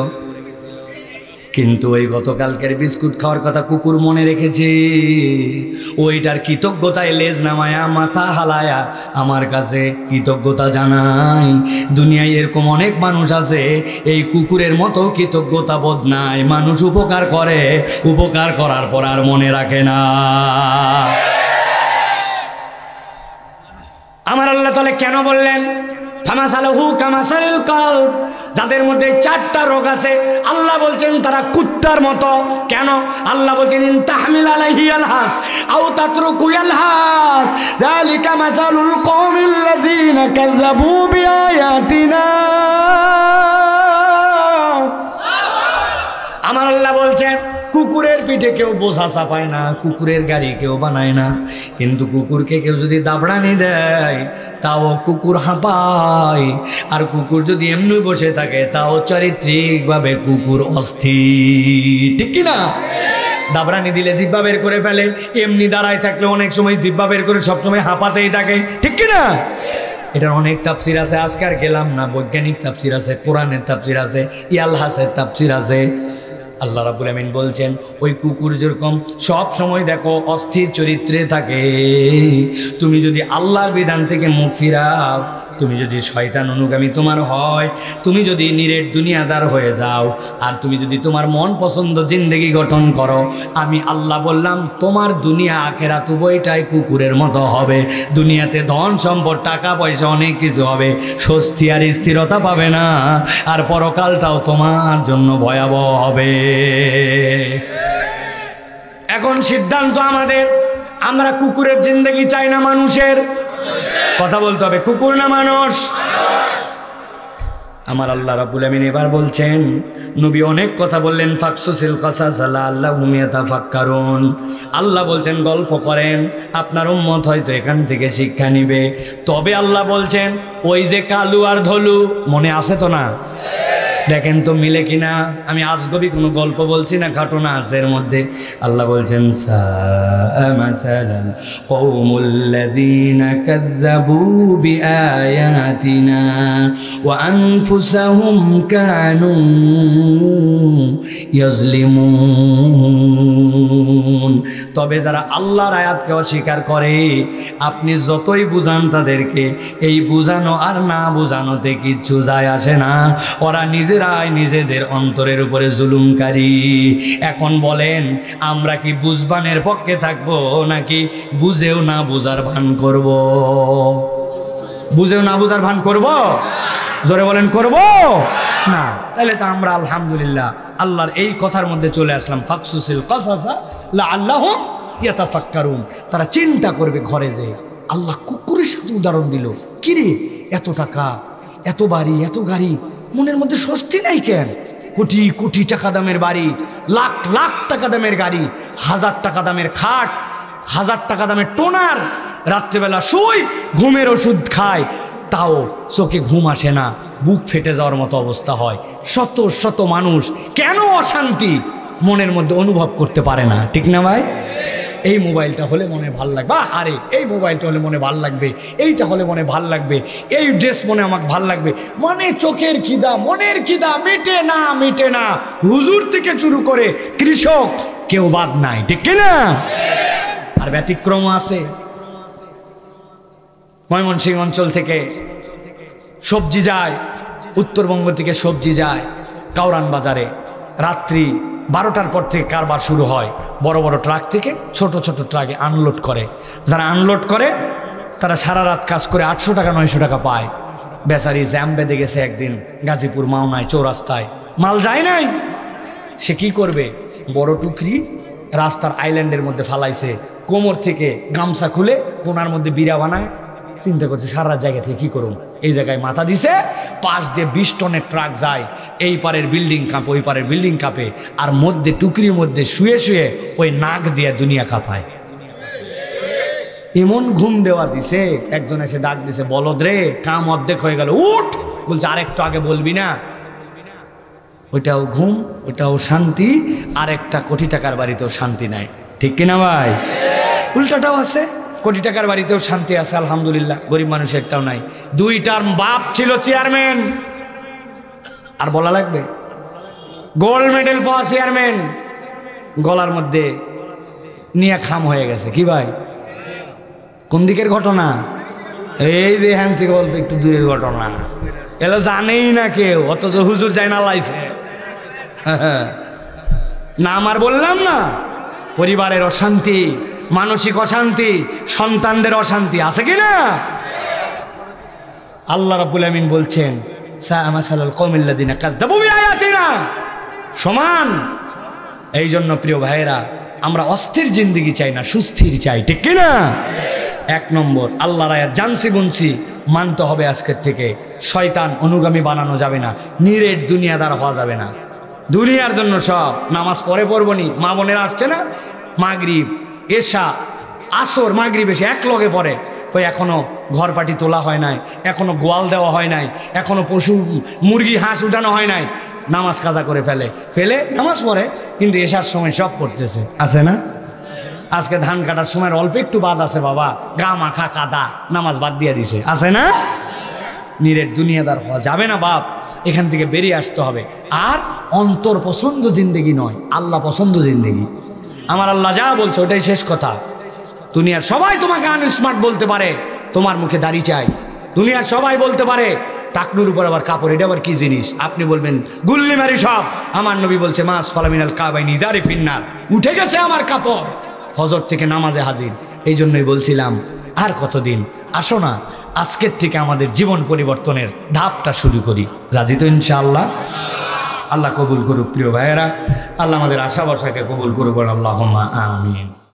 Speaker 1: কিন্তু ওই গতকালকের বিস্কুট খাওয়ার কথা কুকুর মনে রেখেছে, ওইটার কৃতজ্ঞতায় লেজ নামায়া মাথা হালায়া আমার কাছে কৃতজ্ঞতা জানাই। দুনিয়ায় এরকম অনেক মানুষ আছে, এই কুকুরের মতো কৃতজ্ঞতা বোধ নাই। মানুষ উপকার করে, উপকার করার পর আর মনে রাখে না। আমার আল্লাহ তাআলা কেন বললেন ফামাসালহু কামাসালিল কালব? যাদের মধ্যে 4টা রোগ আছে, আল্লাহ বলছেন তারা কুত্তার মতো। কেন? আল্লাহ বলছেন ইন তাহমিল আলাইহি আলহাস আও তাতরুকু আলহাস যালিকা মাসালুল কওমিল্লাযিনা কাযাবু বিআয়াতিনা। আমার আল্লাহ বলছেন কুকুরের পিঠে কেউ বোঝা চাপায় না, কুকুরের গাড়ি কেউ বানায় না, কিন্তু কুকুরকে কেউ যদি দাবড়ানি দেয় তাও কুকুর হাঁপায়। আর কুকুর যদি এমনি বসে থাকে তাও চারিত্রিকভাবে কুকুর অস্থির, ঠিক কিনা? দাবড়ানি দিলে জিহ্বা বের করে ফেলে, এমনি দাঁড়ায় থাকলে অনেক সময় জিহ্বা বের করে সবসময় হাঁপাতেই থাকে, ঠিক কিনা? এটার অনেক তাফসির আছে, আজকে আর গেলাম না। বৈজ্ঞানিক তাফসির আছে, কোরআনের তাফসির আছে, ইলহাসের তাফসির আছে। আল্লাহ রাব্বুল আমিন বলছেন ওই কুকুর যেরকম সব সময় দেখো অস্থির চরিত্রে থাকে, তুমি যদি আল্লাহর বিধান থেকে মুখ ফিরাও, তুমি যদি শয়তান অনুগামী তোমার হয়, তুমি যদি নিরেট দুনিয়াদার হয়ে যাও, আর তুমি যদি তোমার মন পছন্দ জিন্দেগি গঠন করো, আমি আল্লাহ বললাম তোমার দুনিয়া আখিরাত উভয়টাই কুকুরের মতো হবে। দুনিয়াতে ধন সম্পদ টাকা পয়সা অনেক কিছু হবে, স্বস্তি আর স্থিরতা পাবে না, আর পরকালটাও তোমার জন্য ভয়াবহ হবে। এখন সিদ্ধান্ত আমাদের, আমরা কুকুরের জিন্দেগি চাই না মানুষের? কথা বলতে হবে, কুকুর না মানুষ? আমার আল্লাহ রাব্বুল আমিন এবার বলছেন, নবী অনেক কথা বললেন, ফাকসুসিল কাসাস লাআল্লাহুম ইয়াতাফাক্কারুন। আল্লাহ বলছেন গল্প করেন, আপনার উম্মত হয়তো এখান থেকে শিক্ষা নিবে। তবে আল্লাহ বলছেন ওই যে কালু আর ধলু, মনে আছে তো না? দেখেন তো মিলে কিনা। আমি আজগবি কোনো গল্প বলছি না, ঘটনা আছে এর মধ্যে। আল্লাহ বলছেন সাআ মাসালাল কওমুল্লাযীনা কাযযাবু বিআয়াতিনা ওয়া আনফুসাহুম কানু ইয়াজলিমুন। তবে যারা আল্লাহর আয়াতকে অস্বীকার করে, আপনি যতই বুঝান তাদেরকে, এই বুঝানো আর না বুঝানোতে কিচ্ছু যায় আসে না। ওরা নিজেরাই নিজেদের অন্তরের উপরে জুলুমকারী। এখন বলেন আমরা কি বুঝবানের পক্ষে থাকবো, নাকি বুঝেও না বুঝার ভান করব? বুঝেও না বুঝার ভান করব? জোরে বলেন করব না? তাহলে তো আমরা আলহামদুলিল্লাহ আল্লাহর এই কথার মধ্যে চলে আসলাম, ফাকসুসিল কাসাসা লাআল্লাহুম ইয়াতাফাক্কারুন। তারা চিন্তা করবে ঘরে যে আল্লাহ কুকুরের সাথে উদাহরণ দিল, কিরে এত টাকা, এত বাড়ি, এত গাড়ি, মনের মধ্যে স্বস্তি নাই কেন? কোটি কোটি টাকা দামের বাড়ি, লাখ লাখ টাকা দামের গাড়ি, 1000 টাকা দামের খাট, 1000 টাকা দামের টোনার, রাত্রেবেলা শুই, ঘুমের ওষুধ খায়, তাও চোখে ঘুম আসে না, বুক ফেটে যাওয়ার মতো অবস্থা হয়। শত শত মানুষ কেন অশান্তি মনের মধ্যে অনুভব করতে পারে না, ঠিক না ভাই? এই মোবাইলটা হলে মনে ভাল লাগবে, আরে এই মোবাইলটা হলে মনে ভাল লাগবে, এইটা হলে মনে ভাল লাগবে, এই ড্রেস মনে আমাকে ভাল লাগবে। মানে চোখের খিদা, মনের খিদা মিটে না, মিটে না। হুজুর থেকে শুরু করে কৃষক কেউ বাদ নাই, ঠিক কিনা? আর ব্যতিক্রম আছে। ময়মনসিংহ অঞ্চল থেকে সবজি যায়, উত্তরবঙ্গ থেকে সবজি যায় কাউরান বাজারে। রাত্রি 12টার পর থেকে কারবার শুরু হয়। বড় বড় ট্রাক থেকে ছোট ছোট ট্রাকে আনলোড করে। যারা আনলোড করে তারা সারা রাত কাজ করে 800 টাকা 900 টাকা পায়। বেচারি জ্যাম বেঁধে গেছে একদিন গাজীপুর মাওনায় চৌরাস্তায়, মাল যায় নাই। সে কি করবে? বড় টুকরি রাস্তার আইল্যান্ডের মধ্যে ফালাইছে, কোমর থেকে গামছা খুলে কোনার মধ্যে বিড়া বানায়। চিন্তা করছে সারা জায়গা থেকে কি করুন, এই জায়গায় মাথা দিছে। পাশ দিয়ে 20 টনের ট্রাক যায়, এই পারের বিল্ডিং কাঁপে, ওই পারের বিল্ডিং কাঁপে, আর মধ্যে টুকরির মধ্যে শুয়ে শুয়ে ওই নাক দিয়ে দুনিয়া কাঁপায়। এমন ঘুম দেওয়া দিছে, একজন এসে ডাক দিছে, বলদ রে কাম অর্ধেক হয়ে গেল, উঠ। বলছে আর একটু আগে বলবি না? ওইটাও ঘুম, ওইটাও শান্তি, আর একটা কোটি টাকার বাড়িতেও শান্তি নাই, ঠিক কিনা ভাই? উল্টাটাও আছে, কোটি টাকার বাড়িতেও শান্তি আছে আলহামদুলিল্লাহ, গরিব মানুষের একটাও নাই। 2টার বাপ ছিল চেয়ারম্যান, আর বলা লাগবে? গোল্ড মেডেল পাওয়া চেয়ারম্যান, গলার মধ্যে নিয়ে খাম হয়ে গেছে। কি ভাই, কোন দিকের ঘটনা? এই যে হ্যান থেকে বলবে একটু দূরের ঘটনা, এলো জানেই না কেউ, অথচ হুজুর যায় না লাইছে না। আমার বললাম না, পরিবারের অশান্তি, মানসিক অশান্তি, সন্তানদের অশান্তি আছে কিনা? আল্লাহ রাব্বুল আমিন বলছেন সাআমাসালাল কওমিল্লাযিনা কাযযাবু বিআয়াতিনা, সমান। এই জন্য প্রিয় ভাইয়েরা, আমরা অস্থির জিন্দেগি চাই না, সুস্থির চাই, ঠিক কিনা? 1 নম্বর আল্লাহর আয়াত জানছি বুনছি মানতে হবে আজকের থেকে। শয়তান অনুগামী বানানো যাবে না, নিরেট দুনিয়াদার হওয়া যাবে না। দুনিয়ার জন্য সব নামাজ পরে পড়বনি, মা বোনেরা আসছে না, মাগরিব এশা আসর মাগরিব এসে এক লগে পড়ে, ওই এখনো ঘর পাটি তোলা হয় নাই, এখনো গোয়াল দেওয়া হয় নাই, এখনো পশু মুরগি হাঁস উঠানো হয় নাই, নামাজ কাজা করে ফেলে নামাজ পড়ে, কিন্তু এশার সময় সব পড়তেছে, আছে না? আজকে ধান কাটার সময় অল্প একটু বাদ আছে বাবা, গা মাখা কাদা, নামাজ বাদ দিয়ে দিছে, আছে না? নিরেট দুনিয়াদার হওয়া যাবে না বাপ, এখান থেকে বেরিয়ে আসতে হবে। আর অন্তর পছন্দ জিন্দেগি নয়, আল্লাহ পছন্দ জিন্দেগি। আমার আল্লাহ যা বলছে ওটাই শেষ কথা। দুনিয়ার সবাই তোমাকে আনস্মার্ট বলতে পারে, তোমার মুখে দাড়ি চাই। দুনিয়ার সবাই বলতে পারে টাকনুর উপর আবার কাপড়, এটা আবার কি জিনিস? আপনি বলবেন গুল্লি মারি সব। আমার নবী বলছে মাস ফালামিনাল কাবাইনি জারি ফিন্নার, উঠে গেছে আমার কাপড়, ফজর থেকে নামাজে হাজির। এই জন্যই বলছিলাম আর কতদিন, আসো না আজকের থেকে আমাদের জীবন পরিবর্তনের ধাপটা শুরু করি। রাজি তো ইনশাআল্লাহ? আল্লাহ কবুল করুক প্রিয় ভাইয়েরা, আল্লাহ আমাদের আশা ভরসাকে কবুল করুক, আল্লাহুম্মা আমিন।